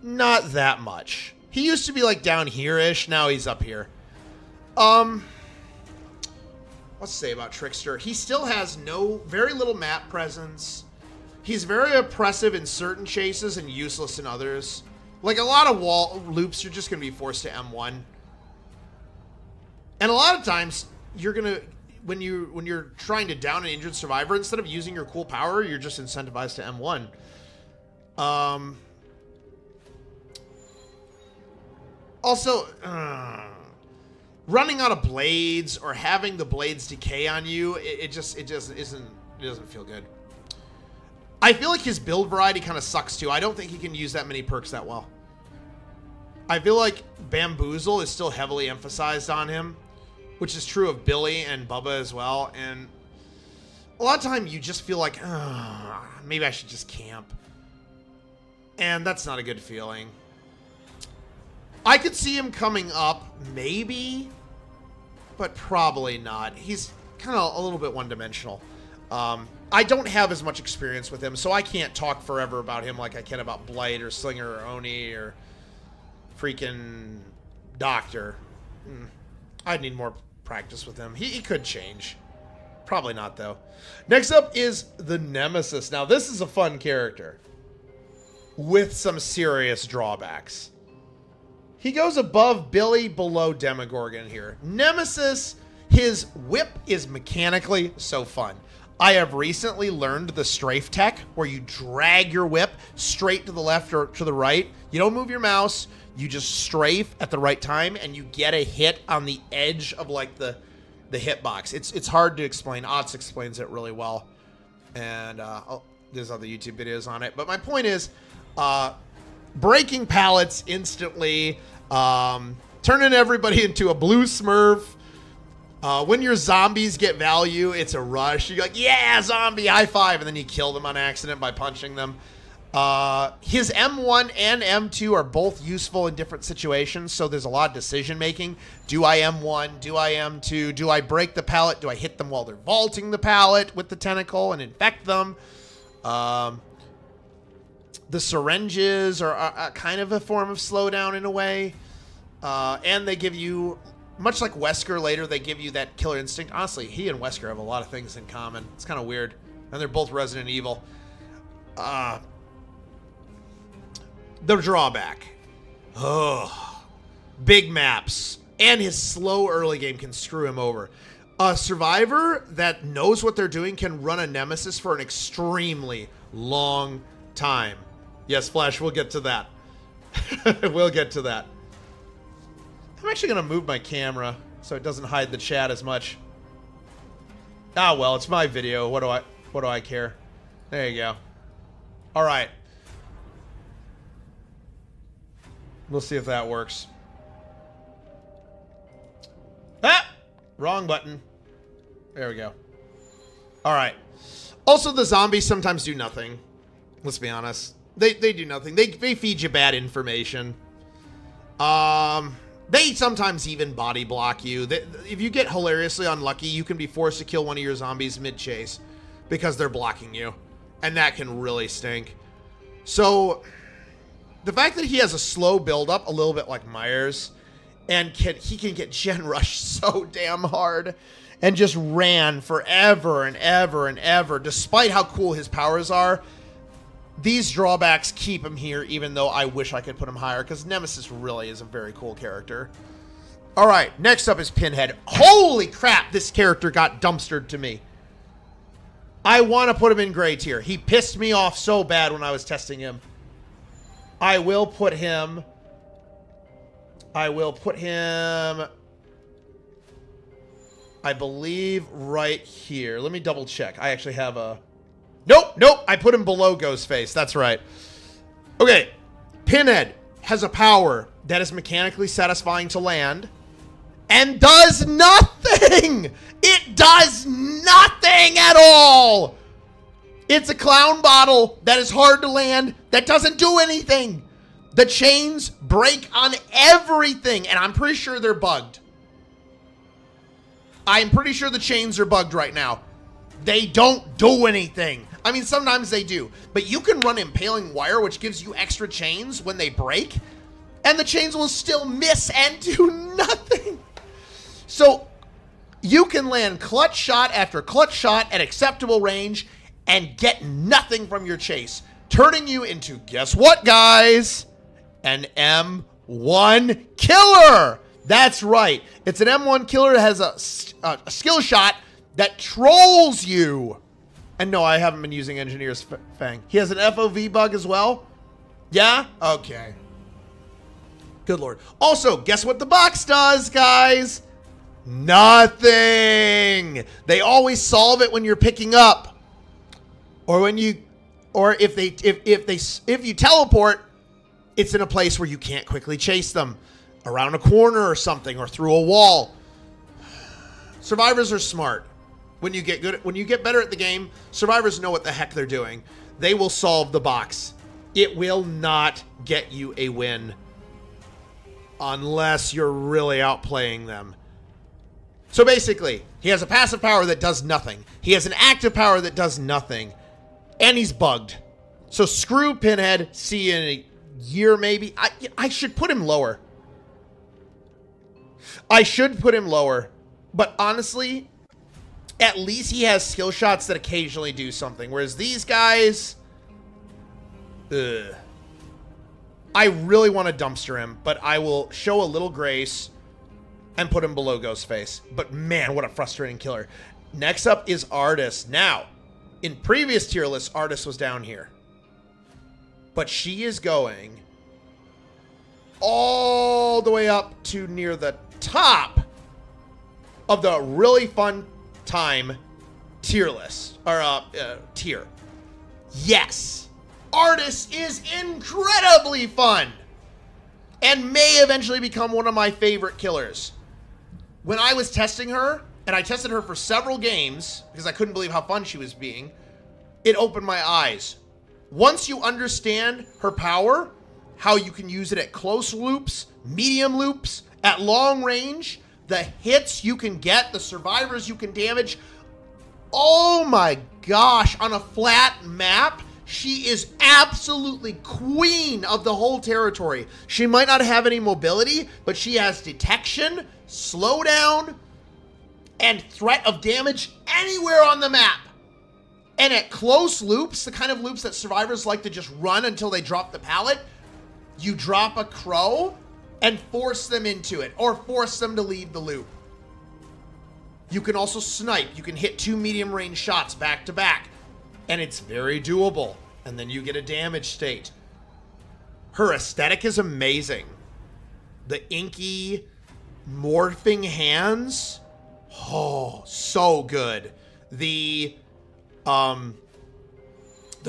not that much. He used to be like down here-ish. Now he's up here. What's to say about Trickster? He still has very little map presence. He's very oppressive in certain chases and useless in others. Like a lot of wall loops, you're just going to be forced to M1. And a lot of times, you're going to, when you're trying to down an injured survivor, instead of using your cool power, you're just incentivized to M1. Also, running out of blades or having the blades decay on you, it doesn't feel good. I feel like his build variety kind of sucks too. I don't think he can use that many perks that well. I feel like Bamboozle is still heavily emphasized on him, which is true of Billy and Bubba as well. And a lot of time you just feel like, maybe I should just camp. And that's not a good feeling. I could see him coming up, maybe, but probably not. He's kind of a little bit one-dimensional. I don't have as much experience with him, so I can't talk forever about him like I can about Blight or Slinger or Oni or freaking Doctor. I'd need more practice with him. He could change. Probably not, though. Next up is the Nemesis. Now, this is a fun character with some serious drawbacks. He goes above Billy, below Demogorgon here. Nemesis, his whip is mechanically so fun. I have recently learned the strafe tech where you drag your whip straight to the left or to the right. You don't move your mouse. You just strafe at the right time and you get a hit on the edge of like the hitbox. It's hard to explain. Otz explains it really well. And there's other YouTube videos on it. But my point is breaking pallets instantly, turning everybody into a blue Smurf. When your zombies get value, it's a rush. You're like, yeah, zombie, high five. And then you kill them on accident by punching them. His M1 and M2 are both useful in different situations. So there's a lot of decision making. Do I M1? Do I M2? Do I break the pallet? Do I hit them while they're vaulting the pallet with the tentacle and infect them? The syringes are a kind of a form of slowdown in a way. And they give you, much like Wesker later, they give you that killer instinct. Honestly, he and Wesker have a lot of things in common. It's kind of weird. And they're both Resident Evil. The drawback. Big maps. And his slow early game can screw him over. A survivor that knows what they're doing can run a Nemesis for an extremely long time. Yes, Flash, we'll get to that. We'll get to that. I'm actually going to move my camera so it doesn't hide the chat as much. Ah, well, it's my video. What do I care? There you go. All right. We'll see if that works. Ah! Wrong button. There we go. All right. Also, the zombies sometimes do nothing. Let's be honest. They do nothing. They feed you bad information. They sometimes even body block you. If you get hilariously unlucky, you can be forced to kill one of your zombies mid-chase because they're blocking you. And that can really stink. So, the fact that he has a slow build-up, a little bit like Myers, and he can get gen rushed so damn hard and just ran forever and ever and ever, despite how cool his powers are, these drawbacks keep him here, even though I wish I could put him higher, because Nemesis really is a very cool character. All right, next up is Pinhead. Holy crap, this character got dumpstered to me. I want to put him in gray tier. He pissed me off so bad when I was testing him. I will put him, I believe, right here. Let me double check. I actually have a Nope. I put him below Ghostface. That's right. Okay. Pinhead has a power that is mechanically satisfying to land and does nothing. It does nothing at all. It's a clown bottle that is hard to land that doesn't do anything. The chains break on everything, and I'm pretty sure they're bugged. I'm pretty sure the chains are bugged right now. They don't do anything. I mean, sometimes they do, but you can run impaling wire, which gives you extra chains when they break, and the chains will still miss and do nothing. So you can land clutch shot after clutch shot at acceptable range and get nothing from your chase, turning you into, guess what, guys? An M1 killer. That's right. It's an M1 killer that has a skill shot that trolls you. And no, I haven't been using Engineer's Fang. He has an FOV bug as well? Yeah? Okay. Good lord. Also, guess what the box does, guys? Nothing. They always solve it when you're picking up. Or when you, or if you teleport, it's in a place where you can't quickly chase them. Around a corner or something, or through a wall. Survivors are smart. When you get better at the game, survivors know what the heck they're doing. They will solve the box. It will not get you a win unless you're really outplaying them. So basically, he has a passive power that does nothing. He has an active power that does nothing. And he's bugged. So screw Pinhead. See you in a year maybe. I should put him lower. I should put him lower. But honestly, at least he has skill shots that occasionally do something. Whereas these guys... Ugh. I really want to dumpster him, but I will show a little grace and put him below Ghostface. But man, what a frustrating killer. Next up is Artist. Now, in previous tier lists, Artist was down here. But she is going all the way up to near the top of the really fun time tier list. Or tier. Yes. Artist is incredibly fun. And may eventually become one of my favorite killers. When I was testing her, and I tested her for several games, because I couldn't believe how fun she was being, it opened my eyes. Once you understand her power, how you can use it at close loops, medium loops, at long range, the hits you can get, the survivors you can damage, oh my gosh, on a flat map, she is absolutely queen of the whole territory. She might not have any mobility, but she has detection, slowdown, and threat of damage anywhere on the map. And at close loops, the kind of loops that survivors like to just run until they drop the pallet, you drop a crow and force them into it, or force them to leave the loop. You can also snipe. You can hit 2 medium range shots back to back, and it's very doable. And then you get a damage state. Her aesthetic is amazing. The inky morphing hands, oh, so good. The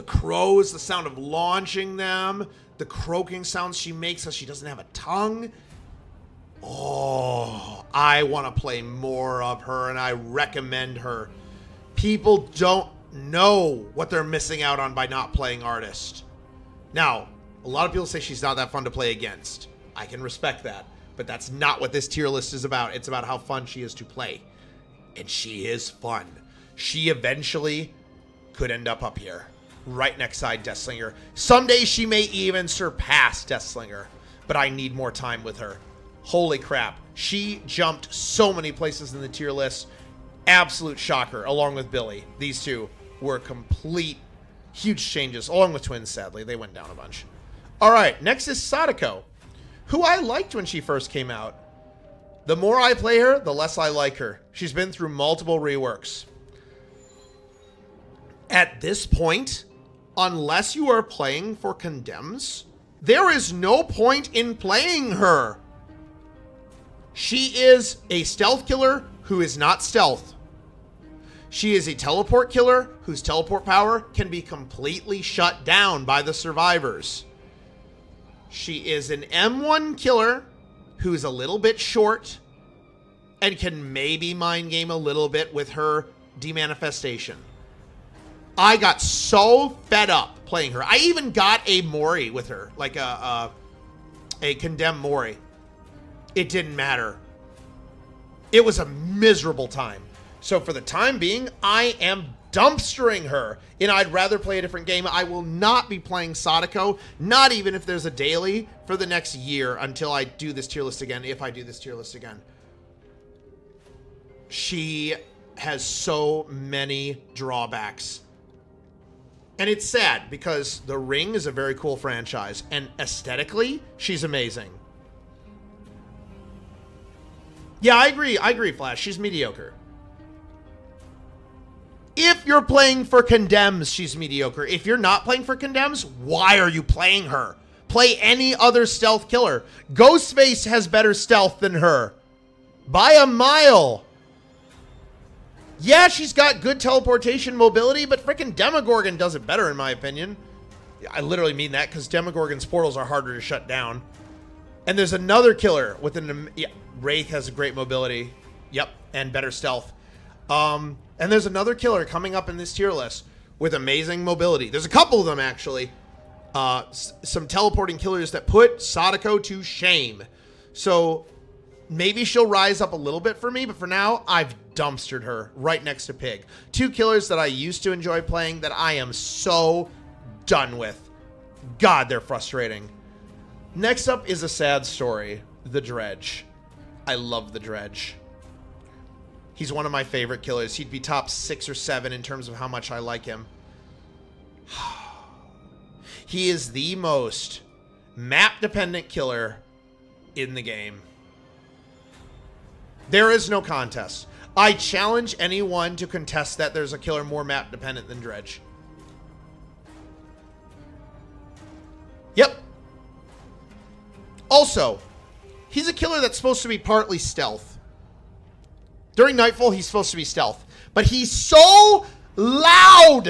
crows, the sound of launching them, the croaking sounds she makes as she doesn't have a tongue. Oh, I want to play more of her, and I recommend her. People don't know what they're missing out on by not playing Artist. Now, a lot of people say she's not that fun to play against. I can respect that, but that's not what this tier list is about. It's about how fun she is to play. And she is fun. She eventually could end up here, right next side Deathslinger. Someday she may even surpass Deathslinger, but I need more time with her. Holy crap. She jumped so many places in the tier list. Absolute shocker, along with Billy. These two were complete huge changes, along with Twins, sadly. They went down a bunch. All right, next is Sadako, who I liked when she first came out. The more I play her, the less I like her. She's been through multiple reworks. At this point, unless you are playing for Condemns, there is no point in playing her. She is a stealth killer who is not stealth. She is a teleport killer whose teleport power can be completely shut down by the survivors. She is an M1 killer who's a little bit short and can maybe mind game a little bit with her demanifestation. I got so fed up playing her. I even got a Mori with her, like a condemned Mori. It didn't matter. It was a miserable time. So for the time being, I am dumpstering her, and I'd rather play a different game. I will not be playing Sadako, not even if there's a daily, for the next year until I do this tier list again, if I do this tier list again. She has so many drawbacks. And it's sad because The Ring is a very cool franchise, and aesthetically, she's amazing. Yeah, I agree, Flash. She's mediocre. If you're playing for Condemns, she's mediocre. If you're not playing for Condemns, why are you playing her? Play any other stealth killer. Ghostface has better stealth than her. By a mile. Yeah, she's got good teleportation mobility, but freaking Demogorgon does it better, in my opinion. I literally mean that, because Demogorgon's portals are harder to shut down. And there's another killer with an... Yeah, Wraith has great mobility. Yep, and better stealth. And there's another killer coming up in this tier list with amazing mobility. There's a couple of them, actually. Some teleporting killers that put Sadako to shame. So maybe she'll rise up a little bit for me, but for now, I've dumpstered her right next to Pig. Two killers that I used to enjoy playing that I am so done with. God, they're frustrating. Next up is a sad story. The Dredge. I love the Dredge. He's one of my favorite killers. He'd be top 6 or 7 in terms of how much I like him. He is the most map-dependent killer in the game. There is no contest. I challenge anyone to contest that there's a killer more map-dependent than Dredge. Yep. Also, he's a killer that's supposed to be partly stealth. During Nightfall, he's supposed to be stealth. But he's so loud!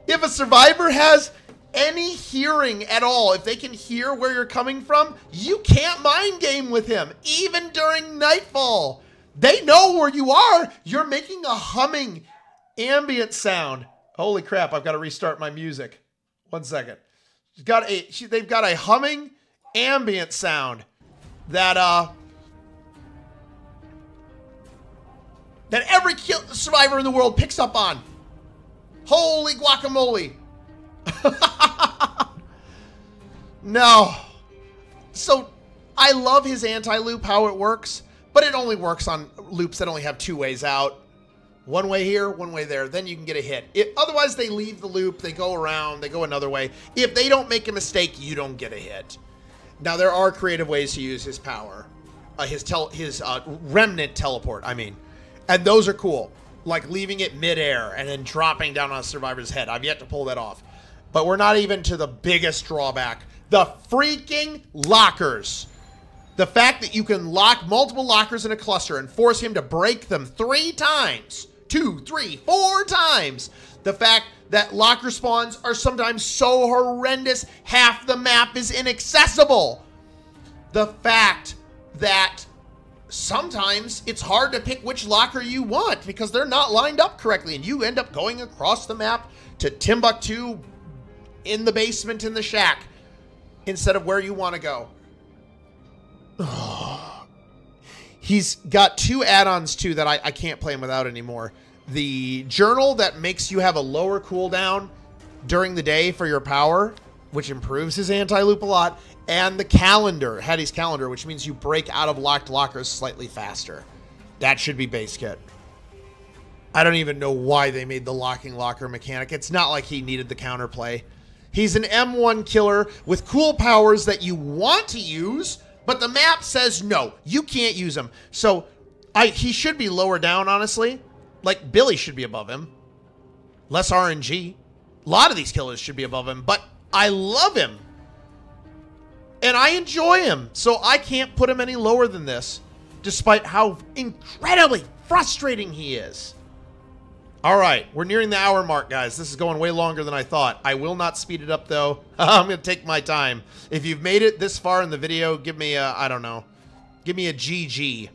If a survivor has any hearing at all, if they can hear where you're coming from, you can't mind game with him, even during Nightfall. They know where you are. You're making a humming ambient sound. Holy crap, I've got to restart my music. 1 second. They've got a humming ambient sound that every survivor in the world picks up on. Holy guacamole. No. So, I love his anti-loop, how it works, but it only works on loops that only have 2 ways out. One way here, one way there. Then you can get a hit. Otherwise, they leave the loop, they go around, they go another way. If they don't make a mistake, you don't get a hit. Now, there are creative ways to use his power. His remnant teleport, I mean. And those are cool. Like leaving it midair and then dropping down on a survivor's head. I've yet to pull that off. But we're not even to the biggest drawback. The freaking lockers. The fact that you can lock multiple lockers in a cluster and force him to break them 3 times. 2, 3, 4 times. The fact that locker spawns are sometimes so horrendous, half the map is inaccessible. The fact that sometimes it's hard to pick which locker you want because they're not lined up correctly, and you end up going across the map to Timbuktu in the basement in the shack instead of where you want to go. He's got 2 add-ons too that I can't play him without anymore. The journal that makes you have a lower cooldown during the day for your power, which improves his anti-loop a lot, and the calendar, Hattie's calendar, which means you break out of locked lockers slightly faster. That should be base kit. I don't even know why they made the locking locker mechanic. It's not like he needed the counterplay. He's an M1 killer with cool powers that you want to use, but the map says no, you can't use them. So he should be lower down, honestly. Like Billy should be above him. Less RNG. A lot of these killers should be above him, but I love him. And I enjoy him, so I can't put him any lower than this, despite how incredibly frustrating he is. All right, we're nearing the hour mark, guys. This is going way longer than I thought. I will not speed it up, though. I'm going to take my time. If you've made it this far in the video, give me a, I don't know, give me a GG.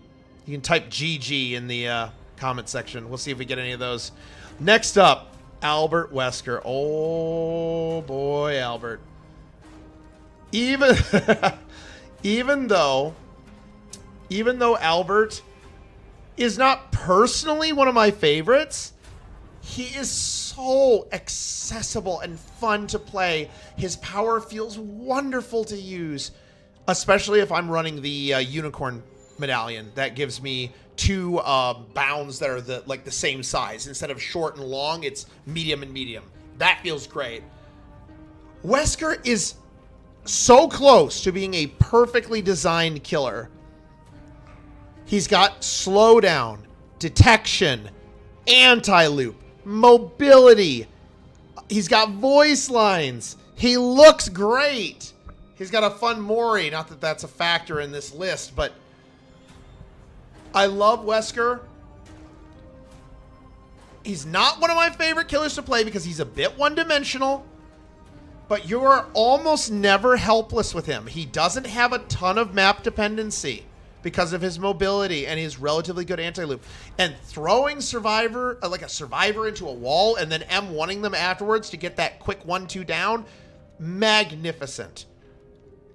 You can type GG in the comment section. We'll see if we get any of those. Next up, Albert Wesker. Oh, boy, Albert. Even though Albert is not personally one of my favorites, he is so accessible and fun to play. His power feels wonderful to use, especially if I'm running the unicorn medallion. That gives me two bounds that are the same size. Instead of short and long, it's medium and medium. That feels great. Wesker is so close to being a perfectly designed killer. He's got slowdown, detection, anti-loop, mobility. He's got voice lines. He looks great. He's got a fun Mori. Not that that's a factor in this list, but I love Wesker. He's not one of my favorite killers to play because he's a bit one-dimensional, but you are almost never helpless with him. He doesn't have a ton of map dependency because of his mobility and his relatively good anti-loop. And throwing survivor, like a survivor into a wall and then M1ing them afterwards to get that quick 1-2 down, magnificent.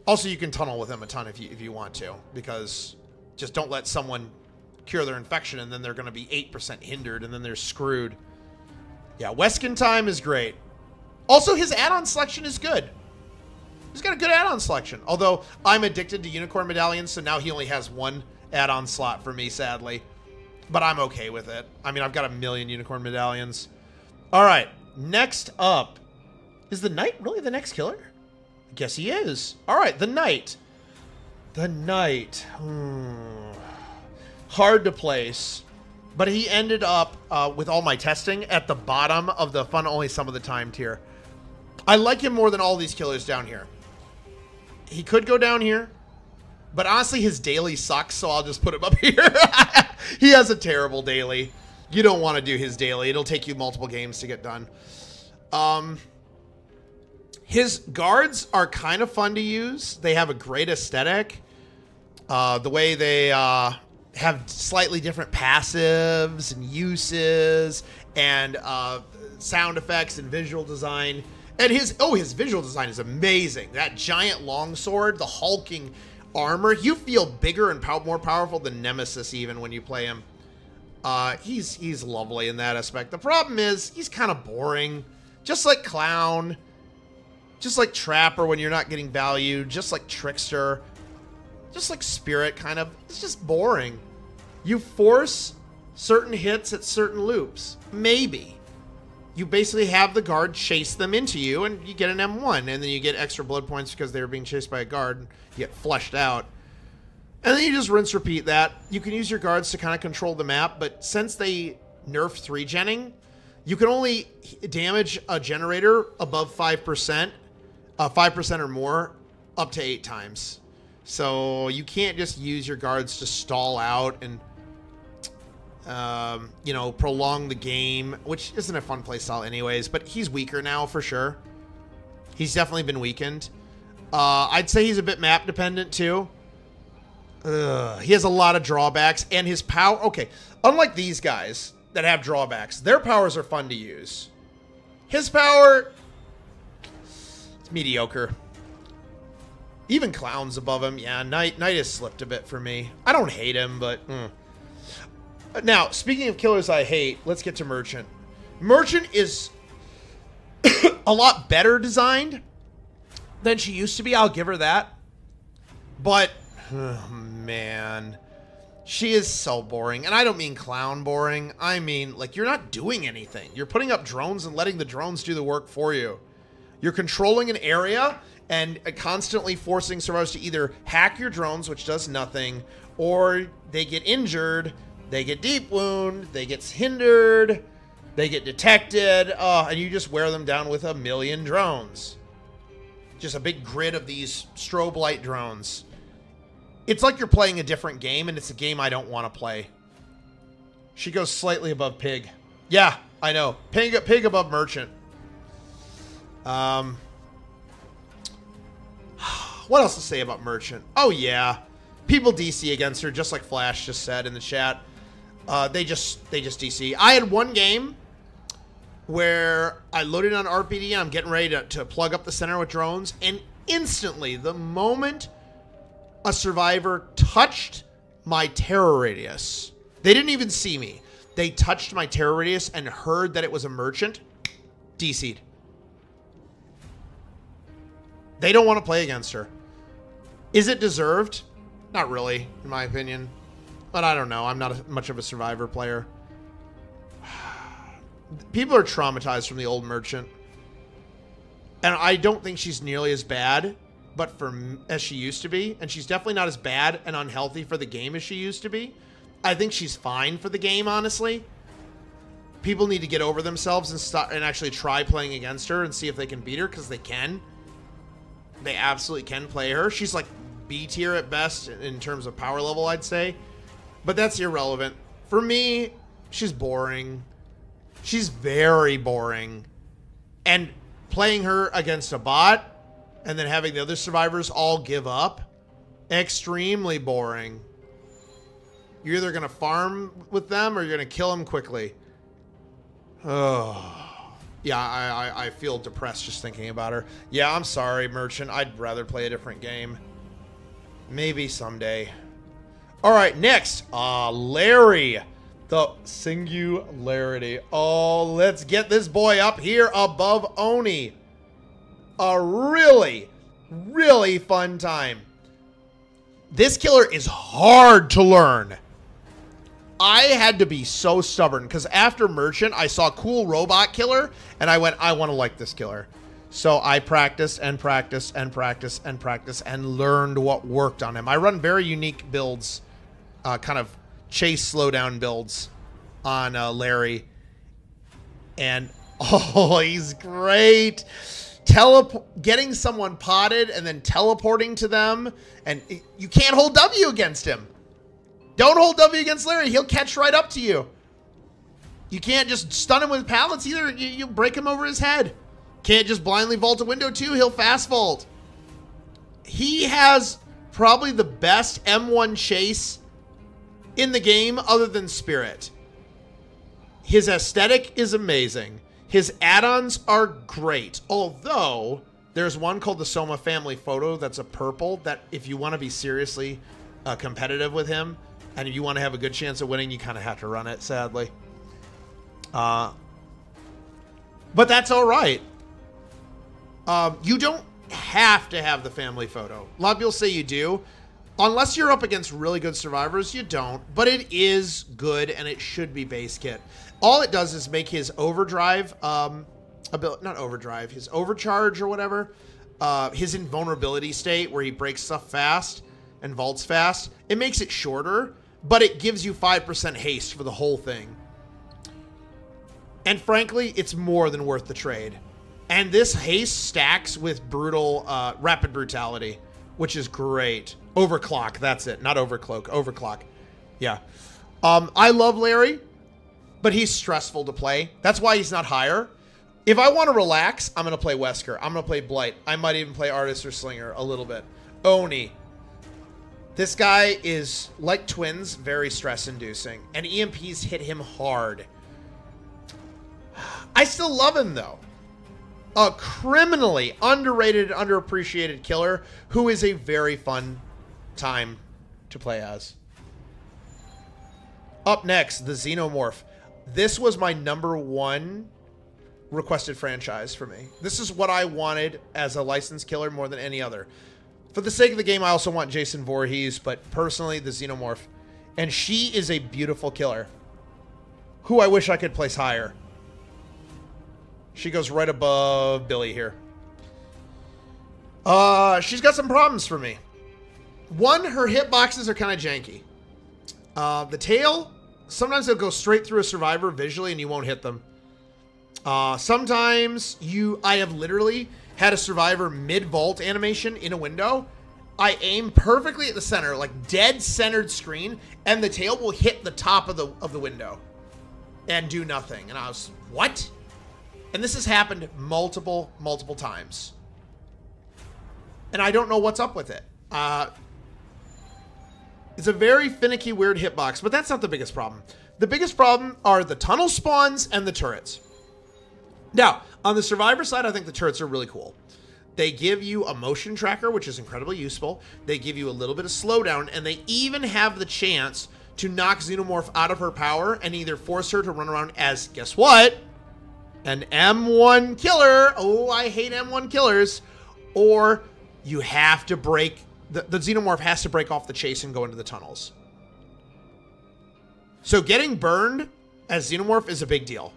Also, you can tunnel with him a ton if you want to, because just don't let someone cure their infection and then they're going to be 8% hindered and then they're screwed. Yeah, Weskin time is great. Also, his add-on selection is good. He's got a good add-on selection. Although, I'm addicted to unicorn medallions, so now he only has one add-on slot for me, sadly. But I'm okay with it. I mean, I've got a million unicorn medallions. All right, next up. Is the Knight really the next killer? I guess he is. All right, the Knight. The Knight. Hard to place. But he ended up, with all my testing, at the bottom of the fun only some of the time tier. I like him more than all these killers down here. He could go down here, but honestly, his daily sucks, so I'll just put him up here. He has a terrible daily. You don't want to do his daily. It'll take you multiple games to get done. His guards are kind of fun to use. They have a great aesthetic. The way they have slightly different passives and uses and sound effects and visual design. And his visual design is amazing. That giant longsword, the hulking armor. You feel bigger and more powerful than Nemesis even when you play him. He's lovely in that aspect. The problem is he's kind of boring. Just like Clown. Just like Trapper when you're not getting value. Just like Trickster. Just like Spirit, kind of. It's just boring. You force certain hits at certain loops. Maybe. You basically have the guard chase them into you, and you get an M1, and then you get extra blood points because they were being chased by a guard, and you get flushed out. And then you just rinse, repeat that. You can use your guards to kind of control the map, but since they nerfed 3-genning, you can only damage a generator above 5%, 5% or more, up to 8 times. So you can't just use your guards to stall out and you know, prolong the game, which isn't a fun playstyle anyways, but he's weaker now for sure. He's definitely been weakened. I'd say he's a bit map dependent too. He has a lot of drawbacks, and his power, okay, unlike these guys that have drawbacks, their powers are fun to use. His power, it's mediocre. Even Clown's above him. Yeah, Knight has slipped a bit for me. I don't hate him, but Now, speaking of killers I hate, let's get to Merchant. Merchant is a lot better designed than she used to be. I'll give her that. But, oh, man, she is so boring. And I don't mean Clown boring. I mean, like, you're not doing anything. You're putting up drones and letting the drones do the work for you. You're controlling an area and constantly forcing survivors to either hack your drones, which does nothing, or they get injured, they get deep wound, they get hindered, they get detected, and you just wear them down with a million drones. Just a big grid of these strobe light drones. It's like you're playing a different game, and it's a game I don't want to play. She goes slightly above Pig. Yeah, I know. Pig above Merchant. What else to say about Merchant? Oh, yeah. People DC against her, just like Flash just said in the chat. They just DC. I had one game where I loaded on RPD and I'm getting ready to plug up the center with drones, and instantly, the moment a survivor touched my terror radius, they didn't even see me. They touched my terror radius and heard that it was a Merchant, DC'd. They don't want to play against her. Is it deserved? Not really, in my opinion. But I don't know. I'm not much of a survivor player. People are traumatized from the old Merchant. And I don't think she's nearly as bad as she used to be. And she's definitely not as bad and unhealthy for the game as she used to be. I think she's fine for the game, honestly. People need to get over themselves and actually try playing against her and see if they can beat her, because they can. They absolutely can play her. She's like B tier at best in terms of power level, I'd say. But that's irrelevant. For me, she's boring. She's very boring. And playing her against a bot and then having the other survivors all give up, extremely boring. You're either going to farm with them or you're going to kill them quickly. Oh. Yeah, I feel depressed just thinking about her. Yeah, I'm sorry, Merchant. I'd rather play a different game. Maybe someday. All right, next. Larry. The Singularity. Oh, let's get this boy up here above Oni. A really, really fun time. This killer is hard to learn. I had to be so stubborn because after Merchant, I saw cool robot killer and I went, I want to like this killer. So I practiced and practiced and practiced and practiced and learned what worked on him. I run very unique builds, kind of chase slowdown builds on Larry. And, oh, he's great. Getting someone potted and then teleporting to them. And you can't hold W against him. Don't hold W against Larry. He'll catch right up to you. You can't just stun him with pallets either. You break him over his head. Can't just blindly vault a window too. He'll fast vault. He has probably the best M1 chase in the game other than Spirit. His aesthetic is amazing. His add-ons are great. Although, there's one called the Soma Family Photo that's a purple that if you want to be seriously competitive with him, and if you want to have a good chance of winning, you kind of have to run it, sadly. But that's all right. You don't have to have the family photo. A lot of people say you do. Unless you're up against really good survivors, you don't. But it is good, and it should be base kit. All it does is make his overdrive, not overdrive, his overcharge or whatever, his invulnerability state where he breaks stuff fast and vaults fast. It makes it shorter, but it gives you 5% haste for the whole thing. And frankly, it's more than worth the trade. And this haste stacks with brutal, rapid brutality, which is great. Overclock, that's it. Not overcloak, overclock. Yeah. I love Larry, but he's stressful to play. That's why he's not higher. If I want to relax, I'm going to play Wesker. I'm going to play Blight. I might even play Artist or Slinger a little bit. Oni. This guy is, like Twins, very stress-inducing. And EMPs hit him hard. I still love him, though. A criminally underrated, underappreciated killer who is a very fun time to play as. Up next, the Xenomorph. This was my #1 requested franchise for me. This is what I wanted as a licensed killer more than any other. For the sake of the game, I also want Jason Voorhees, but personally, the Xenomorph. And she is a beautiful killer who I wish I could place higher. She goes right above Billy here. She's got some problems for me. One, her hitboxes are kind of janky. The tail, sometimes they'll go straight through a survivor visually and you won't hit them. Sometimes I have literally had a survivor mid-vault animation in a window I aim perfectly at the center, like dead centered screen, and the tail will hit the top of the window and do nothing. And I was, what? And this has happened multiple times. And I don't know what's up with it. It's a very finicky, weird hitbox, but that's not the biggest problem. The biggest problem are the tunnel spawns and the turrets. Now, on the survivor side, I think the turrets are really cool. They give you a motion tracker, which is incredibly useful. They give you a little bit of slowdown, and they even have the chance to knock Xenomorph out of her power and either force her to run around as, guess what? An M1 killer. Oh, I hate M1 killers. Or you have to break, the Xenomorph has to break off the chase and go into the tunnels. So getting burned as Xenomorph is a big deal.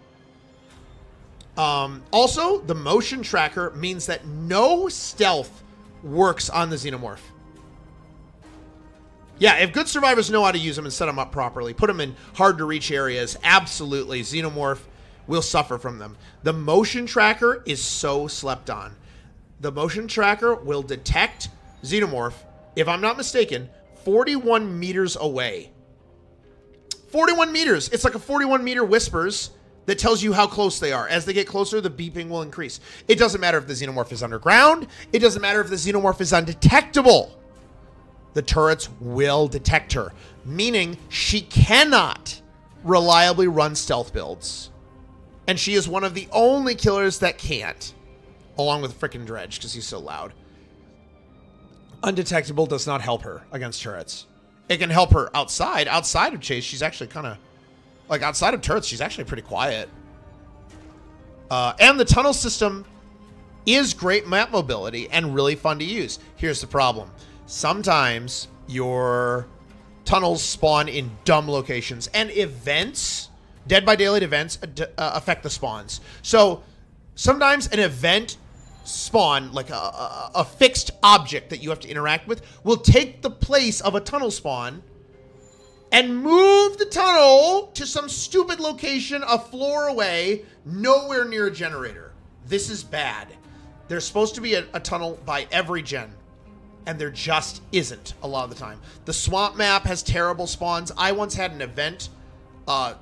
Also, the motion tracker means that no stealth works on the Xenomorph. Yeah, if good survivors know how to use them and set them up properly, put them in hard to reach areas, absolutely, Xenomorph will suffer from them. The motion tracker is so slept on. The motion tracker will detect Xenomorph, if I'm not mistaken, 41 meters away. 41 meters. It's like a 41 meter whispers that tells you how close they are. As they get closer, the beeping will increase. It doesn't matter if the Xenomorph is underground. It doesn't matter if the Xenomorph is undetectable. The turrets will detect her, meaning she cannot reliably run stealth builds. And she is one of the only killers that can't, along with frickin' Dredge, because he's so loud. Undetectable does not help her against turrets. It can help her outside. Outside of chase, she's actually kind of... Like, outside of turrets, she's actually pretty quiet. And the tunnel system is great map mobility and really fun to use. Here's the problem. Sometimes your tunnels spawn in dumb locations. And events, Dead by Daylight events, affect the spawns. So, sometimes an event spawn, like a fixed object that you have to interact with, will take the place of a tunnel spawn and move the tunnel to some stupid location a floor away, nowhere near a generator. This is bad. There's supposed to be a tunnel by every gen, and there just isn't a lot of the time. The swamp map has terrible spawns. I once had an event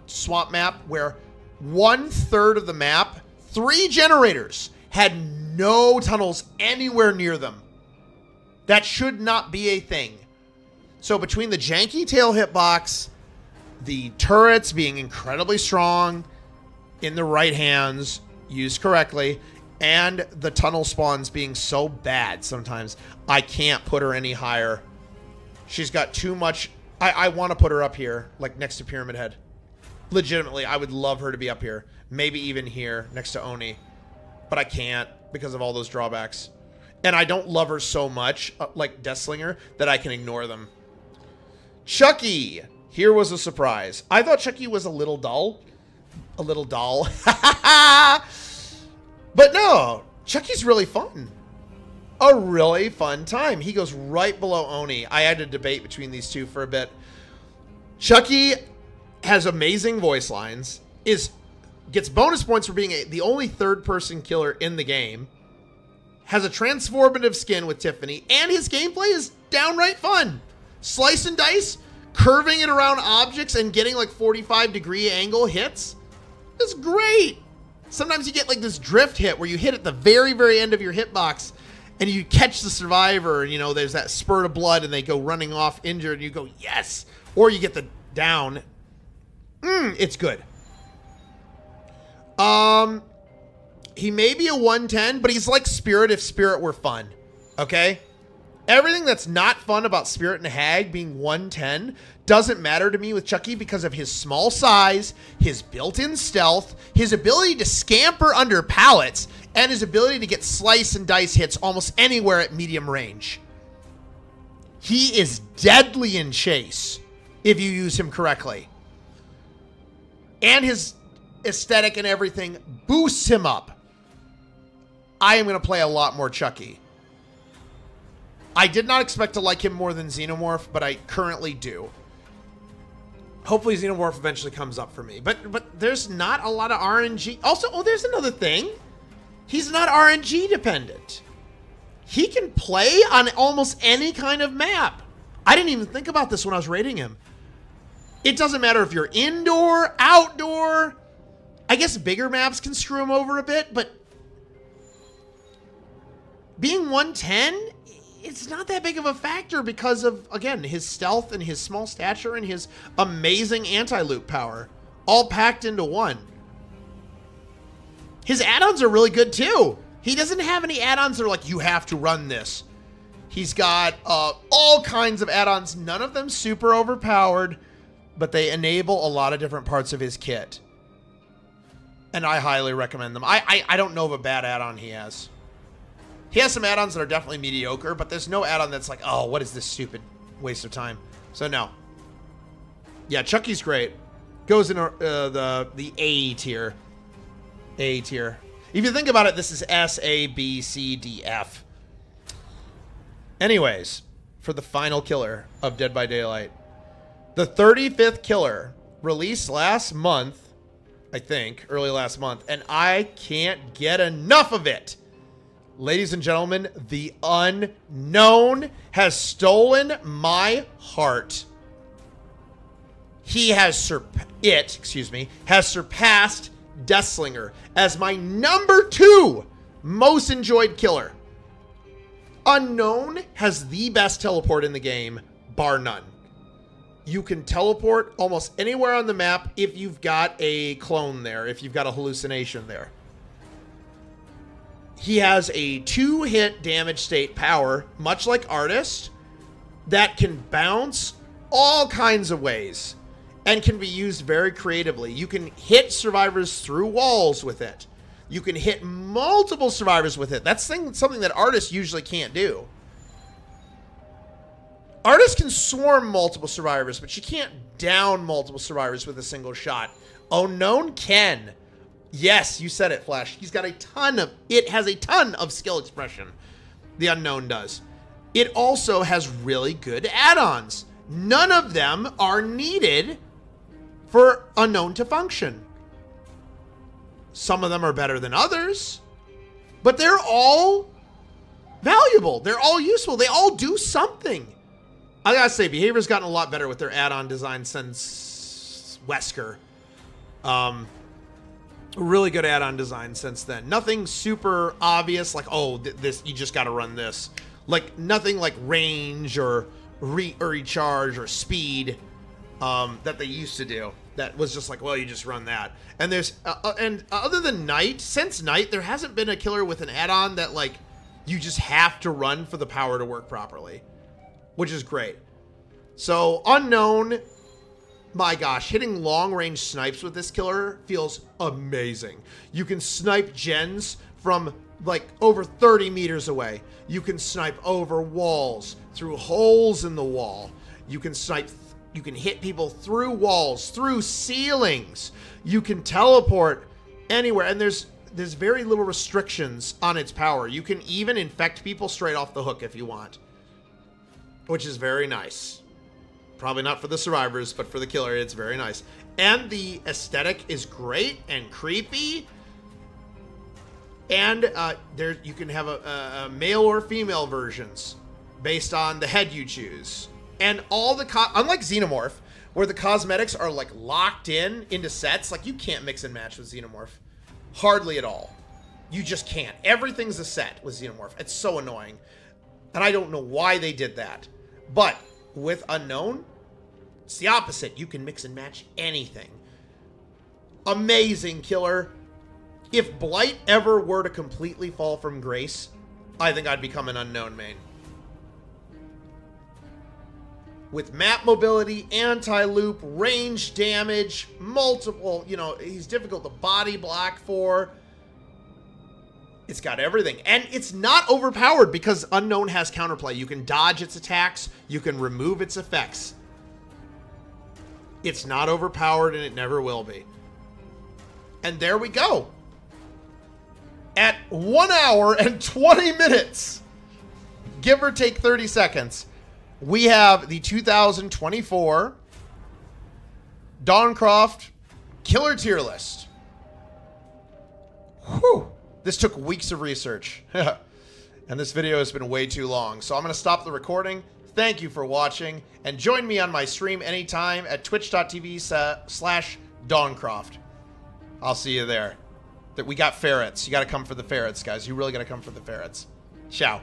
swamp map where 1/3 of the map, 3 generators, had no tunnels anywhere near them. That should not be a thing. So between the janky tail hitbox, the turrets being incredibly strong in the right hands, used correctly, and the tunnel spawns being so bad sometimes, I can't put her any higher. She's got too much. I want to put her up here, like next to Pyramid Head. Legitimately, I would love her to be up here. Maybe even here, next to Oni. But I can't because of all those drawbacks. And I don't love her so much, like Deathslinger, that I can ignore them. Chucky. Here was a surprise. I thought Chucky was a little dull. A little dull. But no, Chucky's really fun. A really fun time. He goes right below Oni. I had a debate between these two for a bit. Chucky has amazing voice lines. Gets bonus points for being the only third-person killer in the game. Has a transformative skin with Tiffany. And his gameplay is downright fun. Slice and dice, curving it around objects and getting like 45-degree angle hits. It's great. Sometimes you get like this drift hit where you hit at the very, very end of your hitbox and you catch the survivor and, you know, there's that spurt of blood and they go running off injured and you go, yes. Or you get the down. It's good. He may be a 110, but he's like Spirit if Spirit were fun. Okay? Everything that's not fun about Spirit and Hag being 110 doesn't matter to me with Chucky because of his small size, his built-in stealth, his ability to scamper under pallets, and his ability to get slice and dice hits almost anywhere at medium range. He is deadly in chase if you use him correctly. And his aesthetic and everything boosts him up. I am going to play a lot more Chucky. I did not expect to like him more than Xenomorph, but I currently do. Hopefully Xenomorph eventually comes up for me. But there's not a lot of RNG. Also, oh, there's another thing. He's not RNG dependent. he can play on almost any kind of map. I didn't even think about this when I was rating him. It doesn't matter if you're indoor, outdoor. I guess bigger maps can screw him over a bit, but being 110, it's not that big of a factor because of, again, his stealth and his small stature and his amazing anti-loop power, all packed into one. His add-ons are really good too. He doesn't have any add-ons that are like, you have to run this. He's got all kinds of add-ons, none of them super overpowered, but they enable a lot of different parts of his kit. And I highly recommend them. I don't know of a bad add-on he has. He has some add-ons that are definitely mediocre, but there's no add-on that's like, oh, what is this stupid waste of time? So no. Yeah, Chucky's great. Goes in the A tier. A tier. If you think about it, this is S, A, B, C, D, F. Anyways, for the final killer of Dead by Daylight. The 35th killer released last month, I think, early last month, and I can't get enough of it. Ladies and gentlemen, the unknown has stolen my heart. He has surpassed Deathslinger as my #2 most enjoyed killer. Unknown has the best teleport in the game, bar none. You can teleport almost anywhere on the map if you've got a clone there, if you've got a hallucination there. He has a 2-hit damage state power, much like Artist, that can bounce all kinds of ways and can be used very creatively. You can hit survivors through walls with it. You can hit multiple survivors with it. That's something that Artist usually can't do. Artist can swarm multiple survivors, but she can't down multiple survivors with a single shot. Unknown can. Yes, you said it, Flash. He's got it has a ton of skill expression. The Unknown does. It also has really good add-ons. None of them are needed for Unknown to function. Some of them are better than others, but they're all valuable. They're all useful. They all do something. I gotta say, Behavior's gotten a lot better with their add-on design since Wesker. Really good add-on design since then. Nothing super obvious, like, oh, this you just gotta run this. Like, nothing like range or recharge or speed that they used to do. That was just like, well, you just run that. And there's, and other than Night, since Night, there hasn't been a killer with an add-on that, like, you just have to run for the power to work properly. Which is great. So, Unknown, my gosh, hitting long-range snipes with this killer feels amazing. You can snipe gens from, like, over 30 meters away. You can snipe over walls, through holes in the wall. You can snipe, you can hit people through walls, through ceilings. You can teleport anywhere, and there's very little restrictions on its power. You can even infect people straight off the hook if you want. Which is very nice. Probably not for the survivors, but for the killer, it's very nice. And the aesthetic is great and creepy. And there you can have a male or female versions based on the head you choose. And all the unlike Xenomorph, where the cosmetics are like locked into sets, like you can't mix and match with Xenomorph. Hardly at all. You just can't. Everything's a set with Xenomorph. It's so annoying. And I don't know why they did that. But with Unknown, it's the opposite. You can mix and match anything. Amazing killer. If Blight ever were to completely fall from grace, I think I'd become an Unknown main. With map mobility, anti-loop, range damage, multiple, you know, he's difficult to body block for. It's got everything. And it's not overpowered because Unknown has counterplay. You can dodge its attacks. You can remove its effects. It's not overpowered and it never will be. And there we go. At 1 hour and 20 minutes, give or take 30 seconds, we have the 2024 Doncroft Killer Tier List. Whew. This took weeks of research. And this video has been way too long, so I'm going to stop the recording. Thank you for watching, and join me on my stream anytime at twitch.tv/Doncroft. I'll see you there. We got ferrets. You got to come for the ferrets, guys. You really got to come for the ferrets. Ciao.